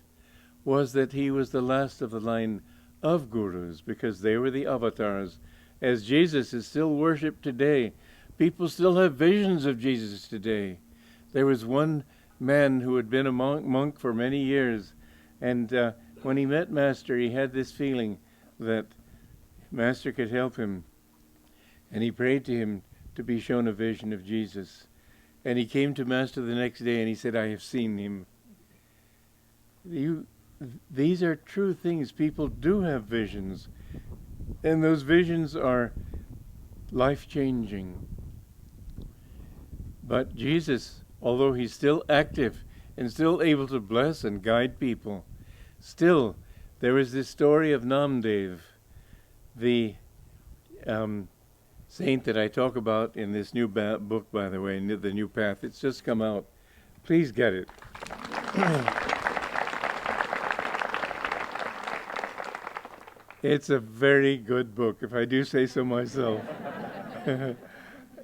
was that he was the last of the line of gurus, because they were the avatars. As Jesus is still worshipped today, people still have visions of Jesus today. There was one man who had been a monk for many years, and when he met Master, he had this feeling that Master could help him, and he prayed to him to be shown a vision of Jesus. And he came to Master the next day and he said, I have seen him. These are true things. People do have visions, and those visions are life-changing. But Jesus, although he's still active and still able to bless and guide people, still there is this story of Namdev, the saint that I talk about in this new book, by the way, The New Path. It's just come out. Please get it. It's a very good book, if I do say so myself.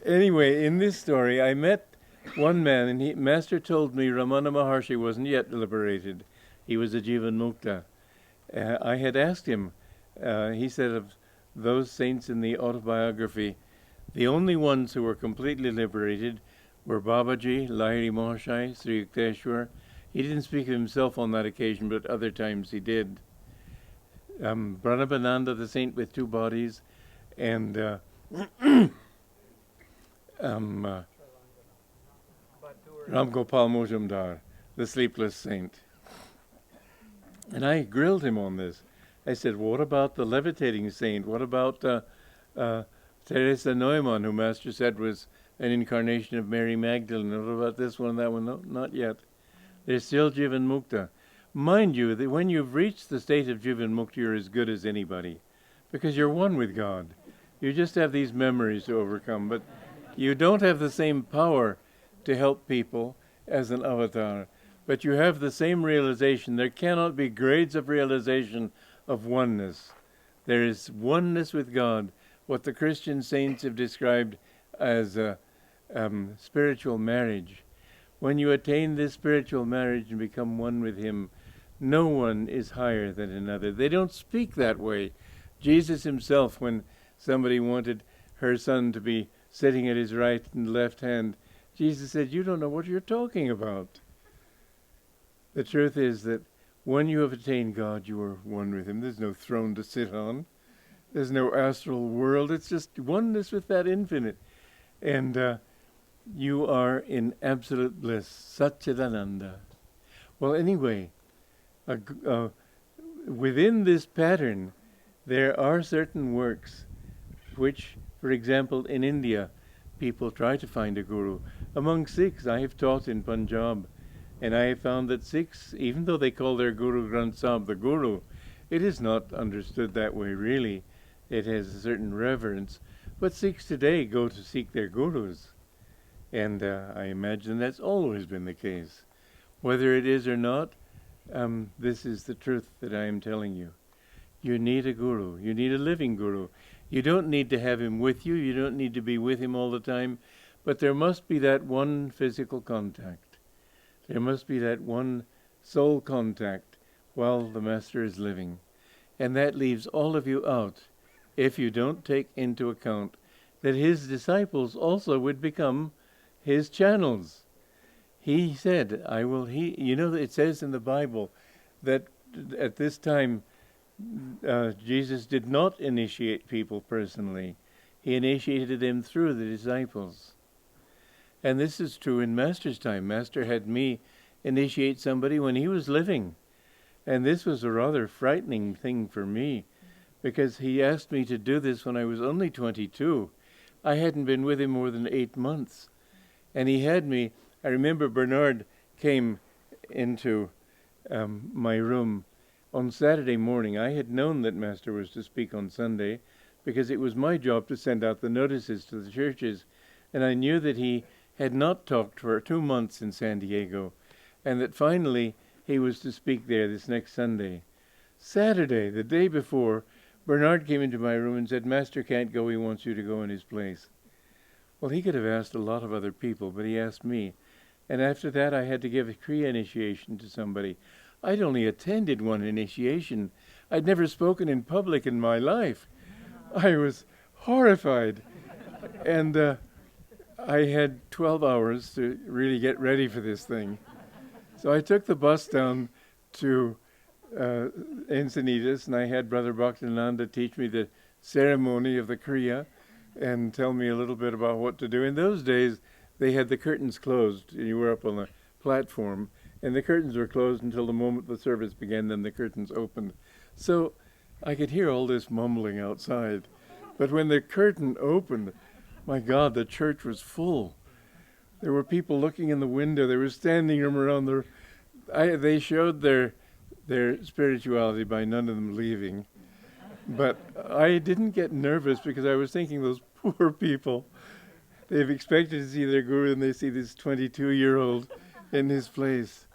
Anyway, in this story, I met one man, and Master told me Ramana Maharshi wasn't yet liberated. He was a Jivan Mukta. I had asked him, he said of those saints in the autobiography, the only ones who were completely liberated were Babaji, Lahiri Mahashai, Sri Yukteswar. He didn't speak of himself on that occasion, but other times he did. Ananda, the saint with two bodies, and Ram Gopal Mujumdar, the sleepless saint. And I grilled him on this. I said, what about the levitating saint? What about Teresa Neumann, who Master said was an incarnation of Mary Magdalene? What about this one and that one? No, not yet. They're still Jivan Mukta. Mind you, that when you've reached the state of Jivan Mukta, you're as good as anybody, because you're one with God. You just have these memories to overcome, but you don't have the same power to help people as an avatar, but you have the same realization. There cannot be grades of realization of oneness. There is oneness with God, what the Christian saints have described as spiritual marriage. When you attain this spiritual marriage and become one with Him, no one is higher than another. They don't speak that way. Jesus himself, when somebody wanted her son to be sitting at his right and left hand, Jesus said, you don't know what you're talking about. The truth is that when you have attained God, you are one with Him. There's no throne to sit on. There's no astral world. It's just oneness with that infinite. And you are in absolute bliss, Satchidananda. Well, anyway, within this pattern, there are certain works which, for example, in India, people try to find a guru. Among Sikhs, I have taught in Punjab, and I have found that Sikhs, even though they call their Guru Granth Sahib the Guru, it is not understood that way really. It has a certain reverence. But Sikhs today go to seek their gurus. And I imagine that's always been the case. Whether it is or not, this is the truth that I am telling you. You need a guru. You need a living guru. You don't need to have him with you. You don't need to be with him all the time. But there must be that one physical contact. There must be that one soul contact while the Master is living. And that leaves all of you out if you don't take into account that his disciples also would become his channels. He said, it says in the Bible that at this time Jesus did not initiate people personally. He initiated them through the disciples. And this is true in Master's time. Master had me initiate somebody when he was living. And this was a rather frightening thing for me, because he asked me to do this when I was only 22. I hadn't been with him more than 8 months. And he had me, I remember Bernard came into my room on Saturday morning. I had known that Master was to speak on Sunday, because it was my job to send out the notices to the churches. And I knew that he had not talked for 2 months in San Diego, and that finally he was to speak there this next Sunday. Saturday, the day before, Bernard came into my room and said, Master can't go, he wants you to go in his place. Well, he could have asked a lot of other people, but he asked me. And after that, I had to give a Kriya initiation to somebody. I'd only attended one initiation. I'd never spoken in public in my life. I was horrified. And I had 12 hours to really get ready for this thing. So I took the bus down to Encinitas, and I had Brother Bhaktivedanta teach me the ceremony of the Kriya and tell me a little bit about what to do. In those days, they had the curtains closed. You were up on the platform, and the curtains were closed until the moment the service began, then the curtains opened. So I could hear all this mumbling outside. But when the curtain opened, my God, the church was full. There were people looking in the window. There was standing room around they showed their spirituality by none of them leaving. But I didn't get nervous because I was thinking, those poor people, they've expected to see their guru and they see this 22-year-old in his place.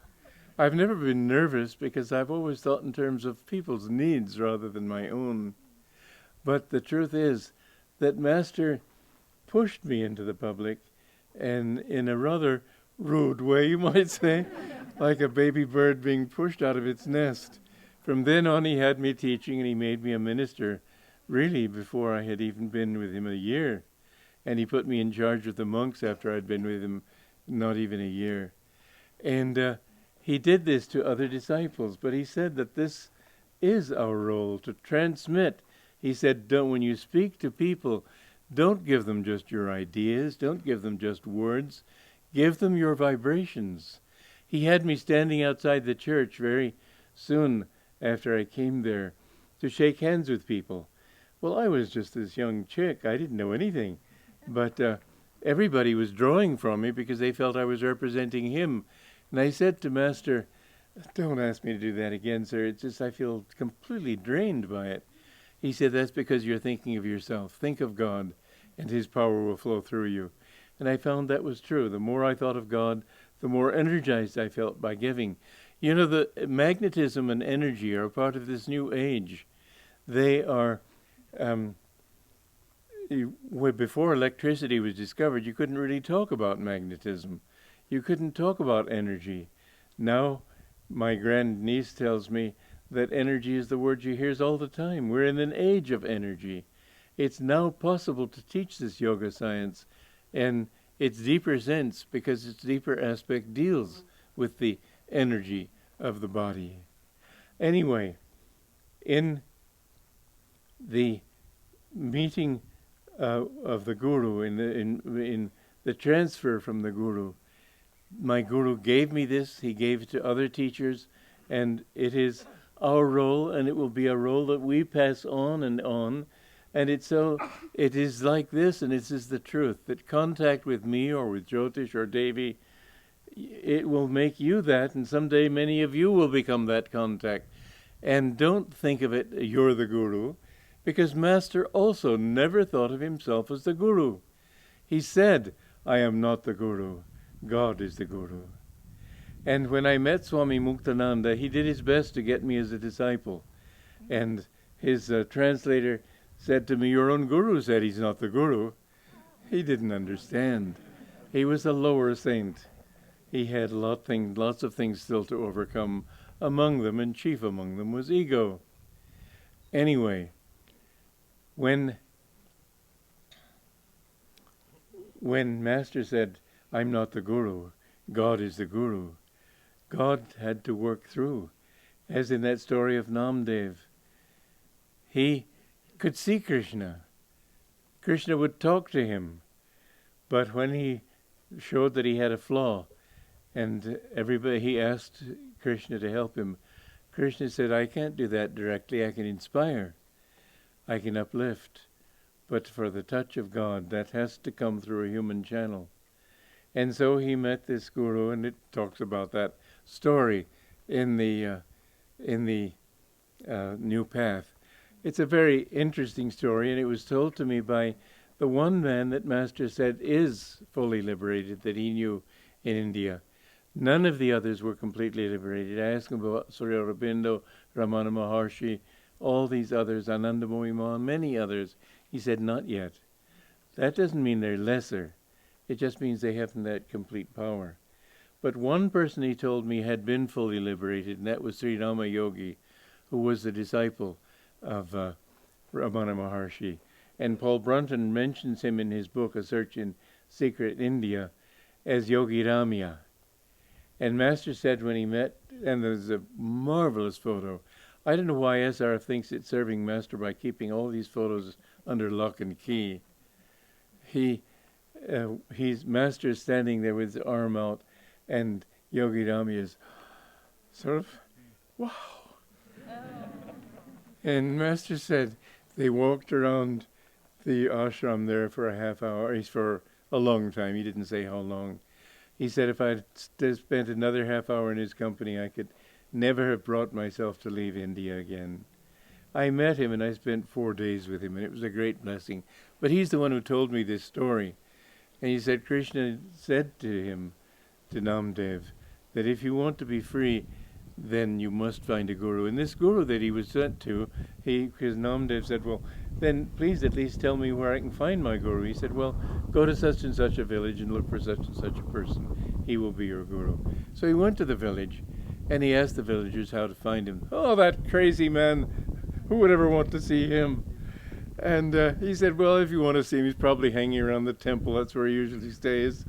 I've never been nervous because I've always thought in terms of people's needs rather than my own. But the truth is that Master pushed me into the public, and in a rather rude way, you might say, like a baby bird being pushed out of its nest. From then on, he had me teaching, and he made me a minister, really before I had even been with him a year. And he put me in charge of the monks after I'd been with him not even a year. And he did this to other disciples, but he said that this is our role, to transmit. He said, when you speak to people, don't give them just your ideas, don't give them just words, give them your vibrations. He had me standing outside the church very soon after I came there to shake hands with people. Well, I was just this young chick. I didn't know anything. But everybody was drawing from me because they felt I was representing him. And I said to Master, don't ask me to do that again, sir. It's just I feel completely drained by it. He said, that's because you're thinking of yourself. Think of God, and his power will flow through you. And I found that was true. The more I thought of God, the more energized I felt by giving. You know, the magnetism and energy are a part of this new age. They are, before electricity was discovered, you couldn't really talk about magnetism. You couldn't talk about energy. Now, my grandniece tells me that energy is the word she hears all the time. We're in an age of energy. It's now possible to teach this yoga science, and its deeper sense, because its deeper aspect deals with the energy of the body. Anyway, in the meeting of the Guru, in the transfer from the Guru, my Guru gave me this, he gave it to other teachers, and it is our role, and it will be a role that we pass on, and it is like this, and this is the truth, that contact with me or with Jyotish or Devi, it will make you that, and someday many of you will become that contact. And don't think of it, you're the Guru, because Master also never thought of himself as the Guru. He said, I am not the Guru. God is the Guru. And when I met Swami Muktananda, he did his best to get me as a disciple. And his translator said to me, your own Guru said he's not the Guru. He didn't understand. He was a lower saint. He had lots of things still to overcome. Among them, and chief among them, was ego. Anyway, when Master said, I'm not the Guru, God is the Guru, God had to work through. As in that story of Namdev, he could see Krishna. Krishna would talk to him. But when he showed that he had a flaw, and he asked Krishna to help him, Krishna said, I can't do that directly. I can inspire. I can uplift. But for the touch of God, that has to come through a human channel. And so he met this guru, and it talks about that story in the New Path. It's a very interesting story, and it was told to me by the one man that Master said is fully liberated, that he knew in India. None of the others were completely liberated. I asked him about Surya Aurobindo, Ramana Maharshi, all these others, Ananda Mohiman, many others. He said, not yet. That doesn't mean they're lesser. It just means they haven't that complete power. But one person, he told me, had been fully liberated, and that was Sri Rama Yogi, who was the disciple of Ramana Maharshi. And Paul Brunton mentions him in his book, A Search in Secret India, as Yogi Ramya. And Master said when he met, and there's a marvelous photo. I don't know why SR thinks it's serving Master by keeping all these photos under lock and key. Master is standing there with his arm out, and Yogi Ramya is sort of, wow. And Master said they walked around the ashram there for a half hour. He's for a long time. He didn't say how long. He said if I'd spent another half hour in his company, I could never have brought myself to leave India again. I met him and I spent 4 days with him, and it was a great blessing. But he's the one who told me this story. And he said Krishna said to him, to Namdev, that if you want to be free, then you must find a guru. And this guru that he was sent to, because Namdev said, well, then please at least tell me where I can find my guru. He said, well, go to such and such a village and look for such and such a person. He will be your guru. So he went to the village, and he asked the villagers how to find him. Oh, that crazy man, who would ever want to see him? And he said, well, if you want to see him, he's probably hanging around the temple. That's where he usually stays.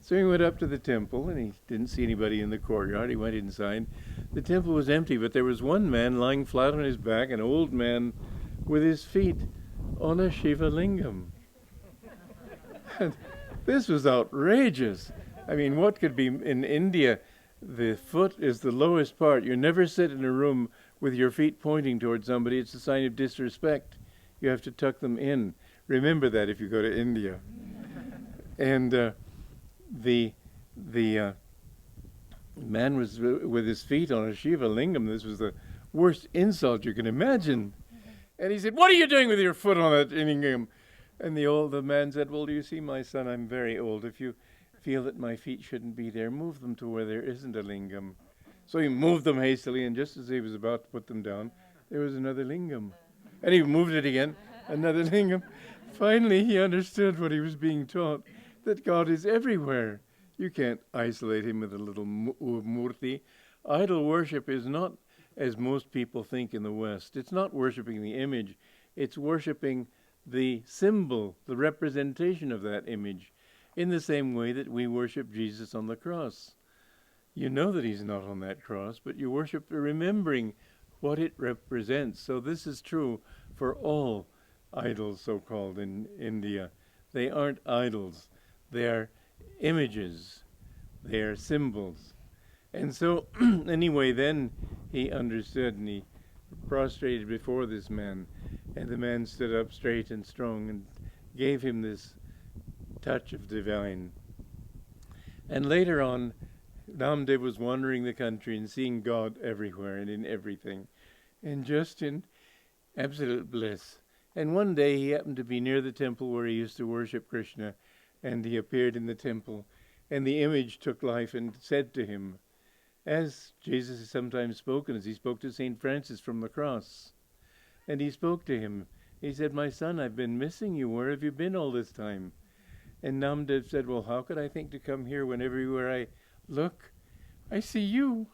So he went up to the temple, and he didn't see anybody in the courtyard. He went inside. The temple was empty, but there was one man lying flat on his back, an old man with his feet on a Shiva lingam. And this was outrageous. I mean, what could be in India? The foot is the lowest part. You never sit in a room with your feet pointing towards somebody. It's a sign of disrespect. You have to tuck them in. Remember that if you go to India. And the man was with his feet on a Shiva lingam. This was the worst insult you can imagine. And he said, what are you doing with your foot on that lingam? And the man said, well, do you see, my son, I'm very old. If you feel that my feet shouldn't be there, move them to where there isn't a lingam. So he moved them hastily, and just as he was about to put them down, there was another lingam. And he moved it again, another lingam. Finally, he understood what he was being taught, that God is everywhere. You can't isolate him with a little murti. Idol worship is not, as most people think in the West, it's not worshiping the image. It's worshiping the symbol, the representation of that image, in the same way that we worship Jesus on the cross. You know that he's not on that cross, but you worship remembering what it represents. So this is true for all idols, so-called, in India. They aren't idols. They are images. They are symbols. And so, anyway, then he understood, and he prostrated before this man, and the man stood up straight and strong and gave him this touch of divine. And later on, Namdev was wandering the country and seeing God everywhere and in everything, and just in absolute bliss. And one day he happened to be near the temple where he used to worship Krishna, and he appeared in the temple, and the image took life and said to him, as Jesus has sometimes spoken, as he spoke to St. Francis from the cross. And he spoke to him. He said, "My son, I've been missing you. Where have you been all this time?" And Namdev said, "Well, how could I think to come here when everywhere I look, I see you?"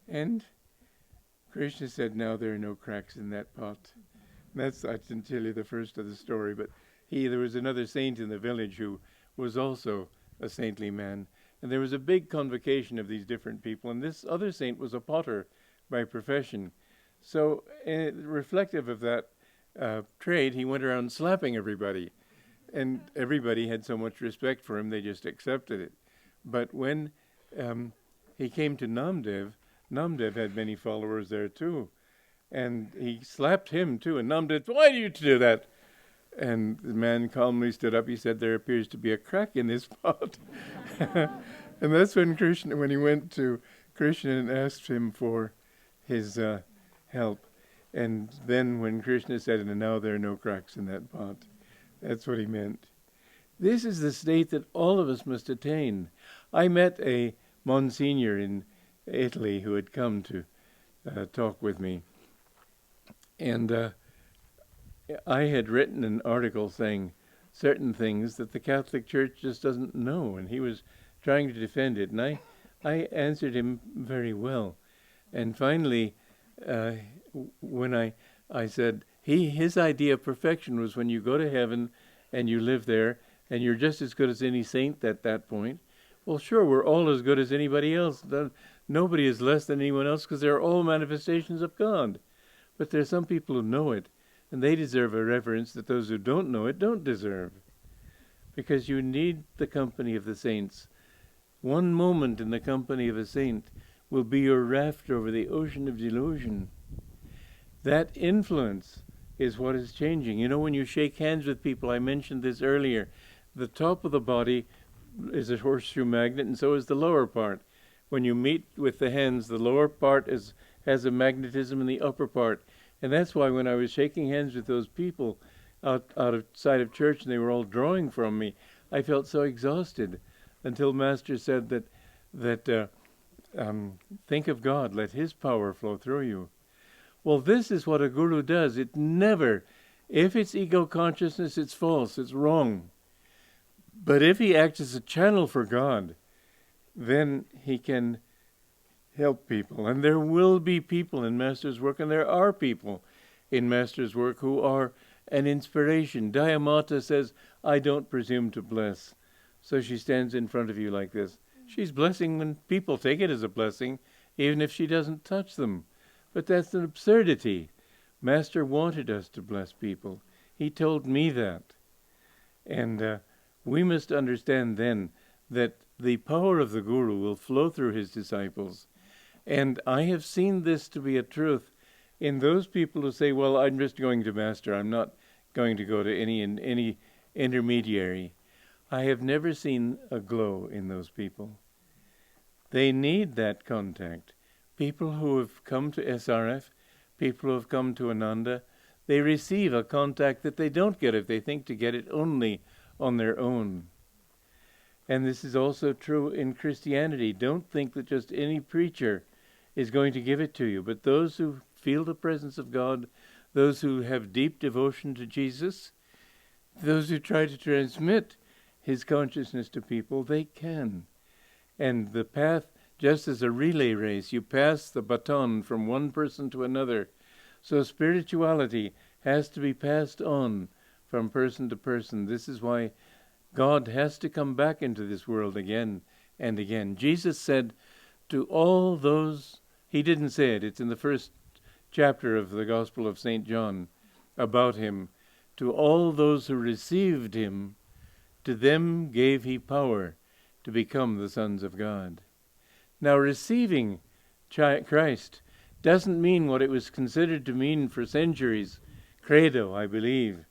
And Krishna said, "Now there are no cracks in that pot." That's, I didn't tell you the first of the story, but there was another saint in the village who was also a saintly man. And there was a big convocation of these different people, and this other saint was a potter by profession. So, reflective of that trade, he went around slapping everybody. And everybody had so much respect for him, they just accepted it. But when he came to Namdev, Namdev had many followers there too. And he slapped him too. And Namdev, "Why do you do that?" And the man calmly stood up. He said, "There appears to be a crack in this pot." And that's when he went to Krishna and asked him for his help. And then when Krishna said, "And now there are no cracks in that pot," that's what he meant. This is the state that all of us must attain. I met a Monsignor in Italy who had come to talk with me. And I had written an article saying certain things that the Catholic Church just doesn't know, and he was trying to defend it. And I answered him very well. And finally, when I said, his idea of perfection was when you go to heaven and you live there, and you're just as good as any saint at that point. Well, sure, we're all as good as anybody else. Nobody is less than anyone else because they're all manifestations of God. But there are some people who know it, and they deserve a reverence that those who don't know it don't deserve. Because you need the company of the saints. One moment in the company of a saint will be your raft over the ocean of delusion. That influence is what is changing. You know, when you shake hands with people, I mentioned this earlier, the top of the body is a horseshoe magnet, and so is the lower part. When you meet with the hands, the lower part has a magnetism in the upper part. And that's why when I was shaking hands with those people outside of church and they were all drawing from me, I felt so exhausted until Master said that think of God, let His power flow through you. Well, this is what a guru does. It never, if it's ego consciousness, it's false, it's wrong. But if he acts as a channel for God, then he can help people. And there will be people in Master's work, and there are people in Master's work who are an inspiration. Dayamata says, "I don't presume to bless." So she stands in front of you like this. She's blessing when people take it as a blessing, even if she doesn't touch them. But that's an absurdity. Master wanted us to bless people. He told me that. And we must understand then that the power of the Guru will flow through his disciples. And I have seen this to be a truth in those people who say, "Well, I'm just going to Master. I'm not going to go to any intermediary." I have never seen a glow in those people. They need that contact. People who have come to SRF, people who have come to Ananda, they receive a contact that they don't get if they think to get it only on their own. And this is also true in Christianity. Don't think that just any preacher is going to give it to you, but those who feel the presence of God, those who have deep devotion to Jesus, those who try to transmit His consciousness to people, they can. And the path, just as a relay race, you pass the baton from one person to another. So spirituality has to be passed on from person to person. This is why God has to come back into this world again and again. Jesus said to all those, he didn't say it, it's in the first chapter of the Gospel of St. John about him, to all those who received him, to them gave he power to become the sons of God. Now, receiving Christ doesn't mean what it was considered to mean for centuries. Credo, I believe.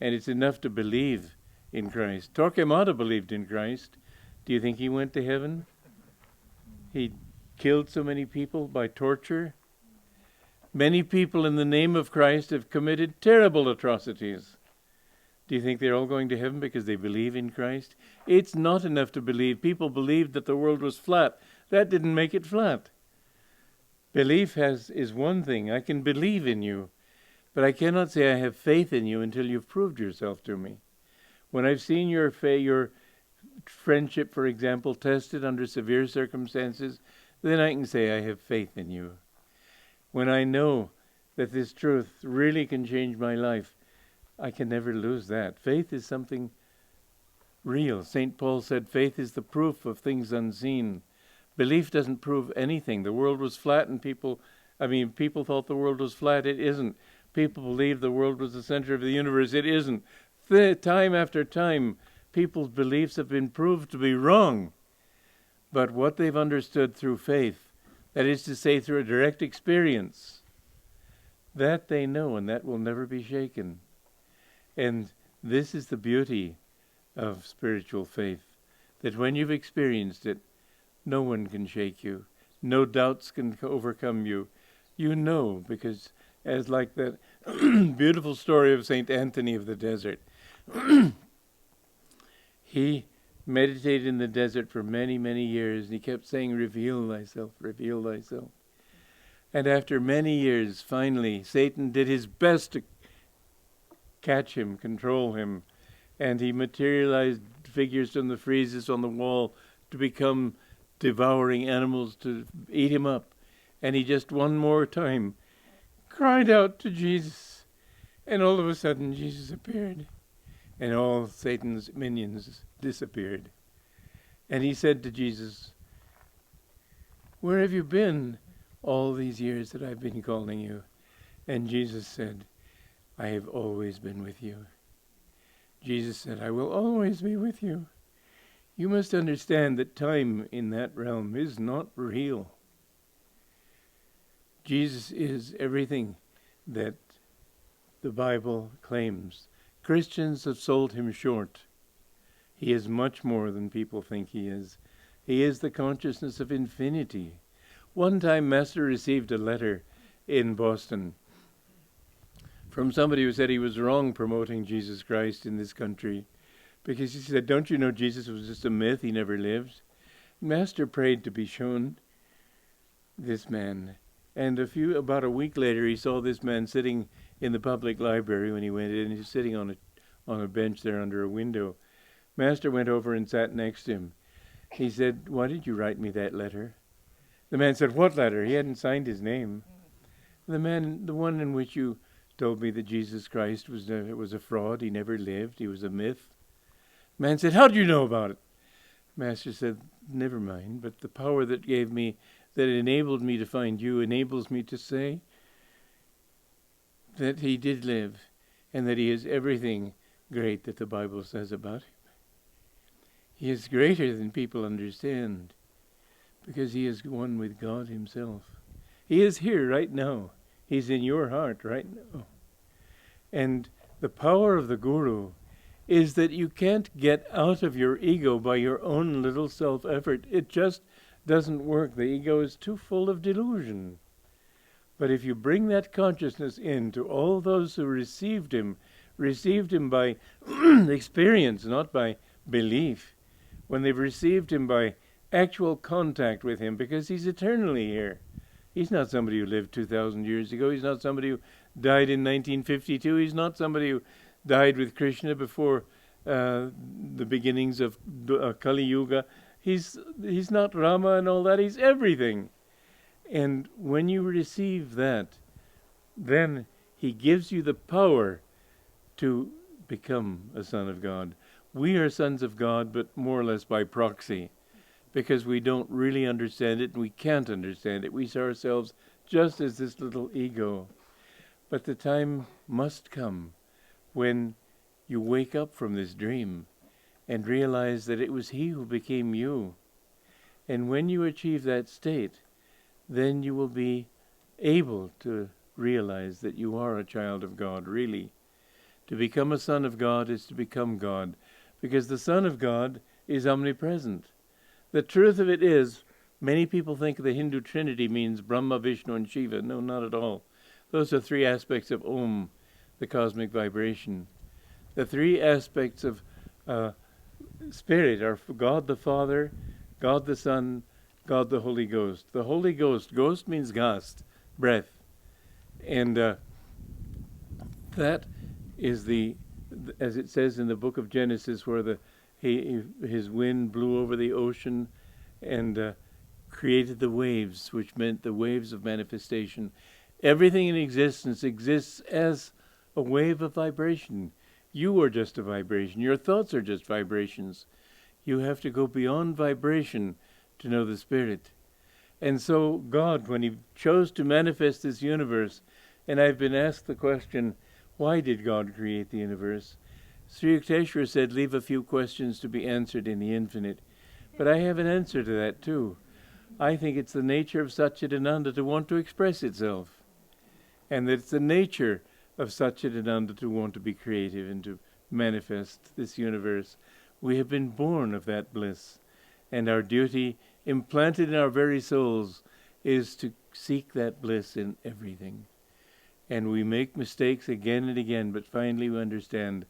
And it's enough to believe in Christ. Torquemada believed in Christ. Do you think he went to heaven? He killed so many people by torture. Many people in the name of Christ have committed terrible atrocities. Do you think they're all going to heaven because they believe in Christ? It's not enough to believe. People believed that the world was flat. That didn't make it flat. Belief is one thing. I can believe in you, but I cannot say I have faith in you until you've proved yourself to me. When I've seen your friendship, for example, tested under severe circumstances, then I can say I have faith in you. When I know that this truth really can change my life, I can never lose that. Faith is something real. St. Paul said faith is the proof of things unseen. Belief doesn't prove anything. The world was flat and people thought the world was flat. It isn't. People believed the world was the center of the universe. It isn't. Time after time, people's beliefs have been proved to be wrong. But what they've understood through faith, that is to say through a direct experience, that they know, and that will never be shaken. And this is the beauty of spiritual faith, that when you've experienced it, no one can shake you. No doubts can overcome you. You know, because as like that beautiful story of St. Anthony of the desert, he meditated in the desert for many, many years, and he kept saying, reveal thyself, reveal thyself. And after many years, finally, Satan did his best to catch him, control him, and he materialized figures from the friezes on the wall to become devouring animals to eat him up. And he just one more time cried out to Jesus, and all of a sudden Jesus appeared, and all Satan's minions disappeared. And he said to Jesus, where have you been all these years that I've been calling you? And Jesus said, I have always been with you. Jesus said, I will always be with you. You must understand that time in that realm is not real. Jesus is everything that the Bible claims. Christians have sold him short. He is much more than people think he is. He is the consciousness of infinity. One time, Master received a letter in Boston from somebody who said he was wrong promoting Jesus Christ in this country, because he said, don't you know Jesus was just a myth? He never lived. Master prayed to be shown this man. And about a week later, he saw this man sitting in the public library when he went in. He was sitting on a bench there under a window. Master went over and sat next to him. He said, why did you write me that letter? The man said, what letter? He hadn't signed his name. The one in which you told me that Jesus Christ was a fraud. He never lived. He was a myth. The man said, how do you know about it? Master said, never mind, but the power that enabled me to find you enables me to say that he did live and that he is everything great that the Bible says about him. He is greater than people understand because he is one with God himself. He is here right now. He's in your heart right now. And the power of the Guru is that you can't get out of your ego by your own little self-effort. It just doesn't work. The ego is too full of delusion. But if you bring that consciousness into all those who received him by experience, not by belief, when they've received him by actual contact with him, because he's eternally here. He's not somebody who lived 2,000 years ago. He's not somebody who died in 1952. He's not somebody who died with Krishna before the beginnings of Kali Yuga. He's not Rama and all that. He's everything. And when you receive that, then he gives you the power to become a son of God. We are sons of God, but more or less by proxy, because we don't really understand it and we can't understand it. We see ourselves just as this little ego. But the time must come when you wake up from this dream and realize that it was he who became you. And when you achieve that state, then you will be able to realize that you are a child of God, really. To become a son of God is to become God, because the Son of God is omnipresent. The truth of it is, many people think the Hindu Trinity means Brahma, Vishnu, and Shiva. No, not at all. Those are three aspects of Om, the cosmic vibration. The three aspects of Spirit are God the Father, God the Son, God the Holy Ghost. The Holy Ghost, ghost means Geist, breath. And that is as it says in the book of Genesis, where his wind blew over the ocean and created the waves, which meant the waves of manifestation. Everything in existence exists as a wave of vibration. You are just a vibration. Your thoughts are just vibrations. You have to go beyond vibration to know the Spirit. And so God, when he chose to manifest this universe, and I've been asked the question, why did God create the universe? Sri Yukteswar said, leave a few questions to be answered in the infinite. But I have an answer to that too. I think it's the nature of Satchidananda to want to express itself. And that it's the nature of Satchidananda to want to be creative and to manifest this universe. We have been born of that bliss. And our duty, implanted in our very souls, is to seek that bliss in everything. And we make mistakes again and again, but finally we understand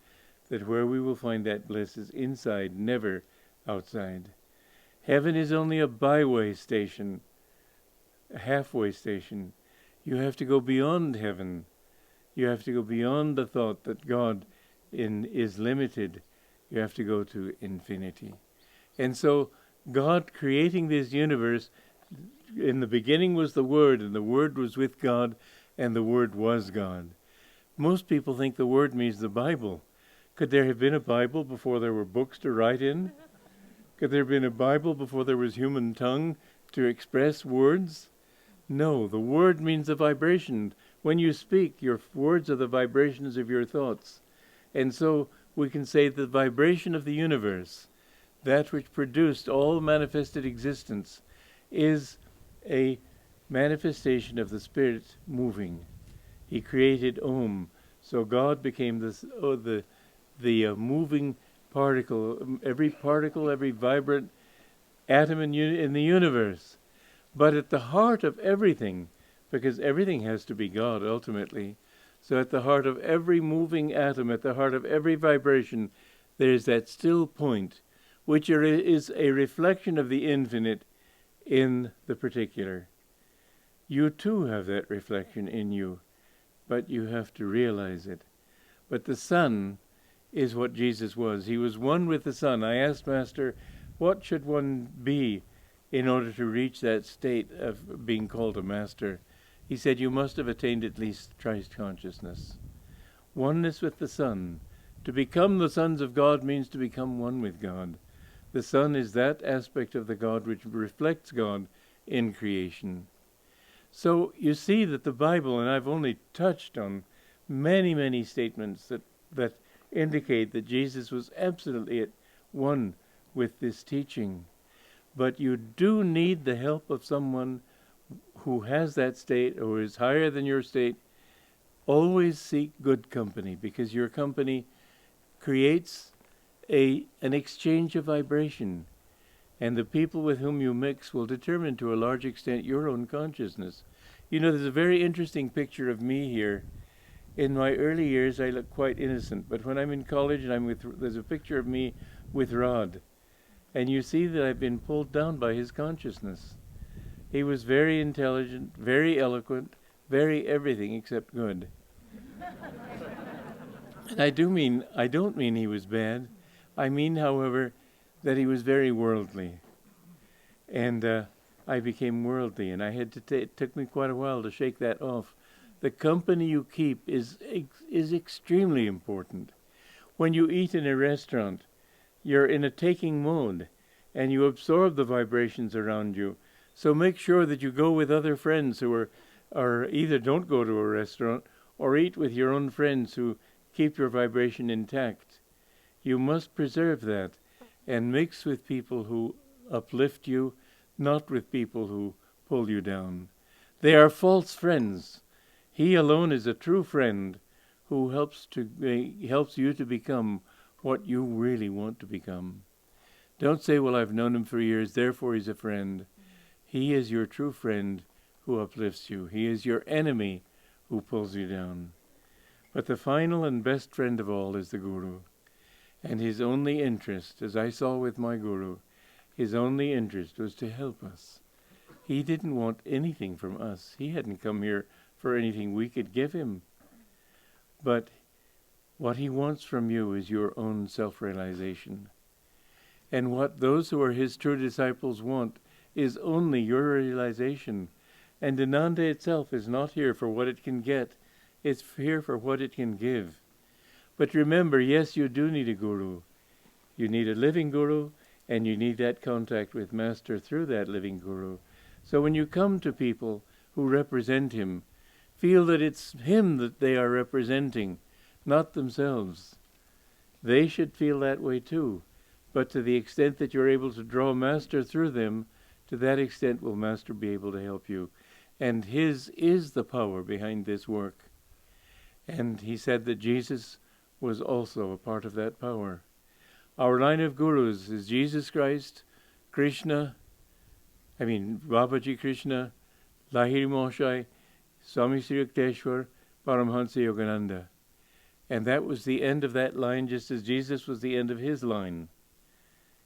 that where we will find that bliss is inside, never outside. Heaven is only a byway station, a halfway station. You have to go beyond heaven. You have to go beyond the thought that God is limited. You have to go to infinity. And so God creating this universe, in the beginning was the Word, and the Word was with God, and the Word was God. Most people think the Word means the Bible. Could there have been a Bible before there were books to write in? Could there have been a Bible before there was human tongue to express words? No, the Word means a vibration. When you speak, your words are the vibrations of your thoughts. And so we can say the vibration of the universe, that which produced all manifested existence, is a manifestation of the Spirit moving. He created Om, so God became the moving particle, every vibrant atom in the universe. But at the heart of everything, because everything has to be God ultimately, so at the heart of every moving atom, at the heart of every vibration, there is that still point, which is a reflection of the infinite in the particular. You too have that reflection in you, but you have to realize it. But the Son is what Jesus was. He was one with the Son. I asked Master, what should one be in order to reach that state of being called a Master? He said, you must have attained at least Christ consciousness. Oneness with the Son. To become the sons of God means to become one with God. The Son is that aspect of the God which reflects God in creation. So you see that the Bible, and I've only touched on many, many statements that indicate that Jesus was absolutely at one with this teaching. But you do need the help of someone who has that state or is higher than your state. Always seek good company, because your company creates an exchange of vibration. And the people with whom you mix will determine to a large extent your own consciousness. You know, there's a very interesting picture of me here. In my early years, I look quite innocent, but when I'm in college and there's a picture of me with Rod. And you see that I've been pulled down by his consciousness. He was very intelligent, very eloquent, very everything except good. And I don't mean he was bad. I mean, however, that he was very worldly. And I became worldly, and it took me quite a while to shake that off. The company you keep is extremely important. When you eat in a restaurant, you're in a taking mode, and you absorb the vibrations around you. So make sure that you go with other friends who are either don't go to a restaurant or eat with your own friends who keep your vibration intact. You must preserve that and mix with people who uplift you, not with people who pull you down. They are false friends. He alone is a true friend who helps you to become what you really want to become. Don't say, well, I've known him for years, therefore he's a friend. He is your true friend who uplifts you. He is your enemy who pulls you down. But the final and best friend of all is the Guru. And his only interest, as I saw with my Guru, his only interest was to help us. He didn't want anything from us. He hadn't come here for anything we could give him. But what he wants from you is your own self-realization. And what those who are his true disciples want is only your realization. And Ananda itself is not here for what it can get. It's here for what it can give. But remember, yes, you do need a guru. You need a living guru, and you need that contact with Master through that living guru. So when you come to people who represent him, feel that it's him that they are representing, not themselves. They should feel that way too. But to the extent that you're able to draw Master through them, to that extent will Master be able to help you. And his is the power behind this work. And he said that Jesus was also a part of that power. Our line of gurus is Jesus Christ, Babaji Krishna, Lahiri Mahashai, Swami Kriyananda, Paramhansa Yogananda. And that was the end of that line, just as Jesus was the end of his line.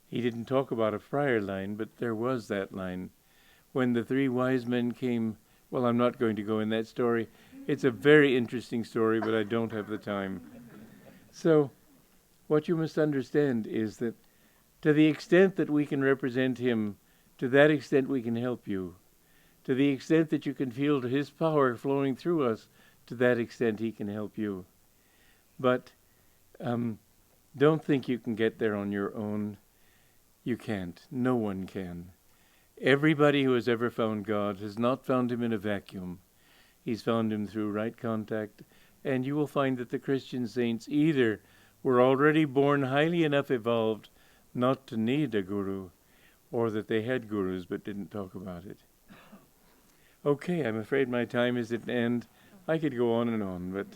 He didn't talk about a prior line, but there was that line. When the three wise men came, well, I'm not going to go in that story. It's a very interesting story, but I don't have the time. So, what you must understand is that to the extent that we can represent him, to that extent we can help you. To the extent that you can feel his power flowing through us, to that extent he can help you. But don't think you can get there on your own. You can't. No one can. Everybody who has ever found God has not found him in a vacuum. He's found him through right contact. And you will find that the Christian saints either were already born highly enough evolved not to need a guru, or that they had gurus but didn't talk about it. Okay, I'm afraid my time is at an end. I could go on and on, but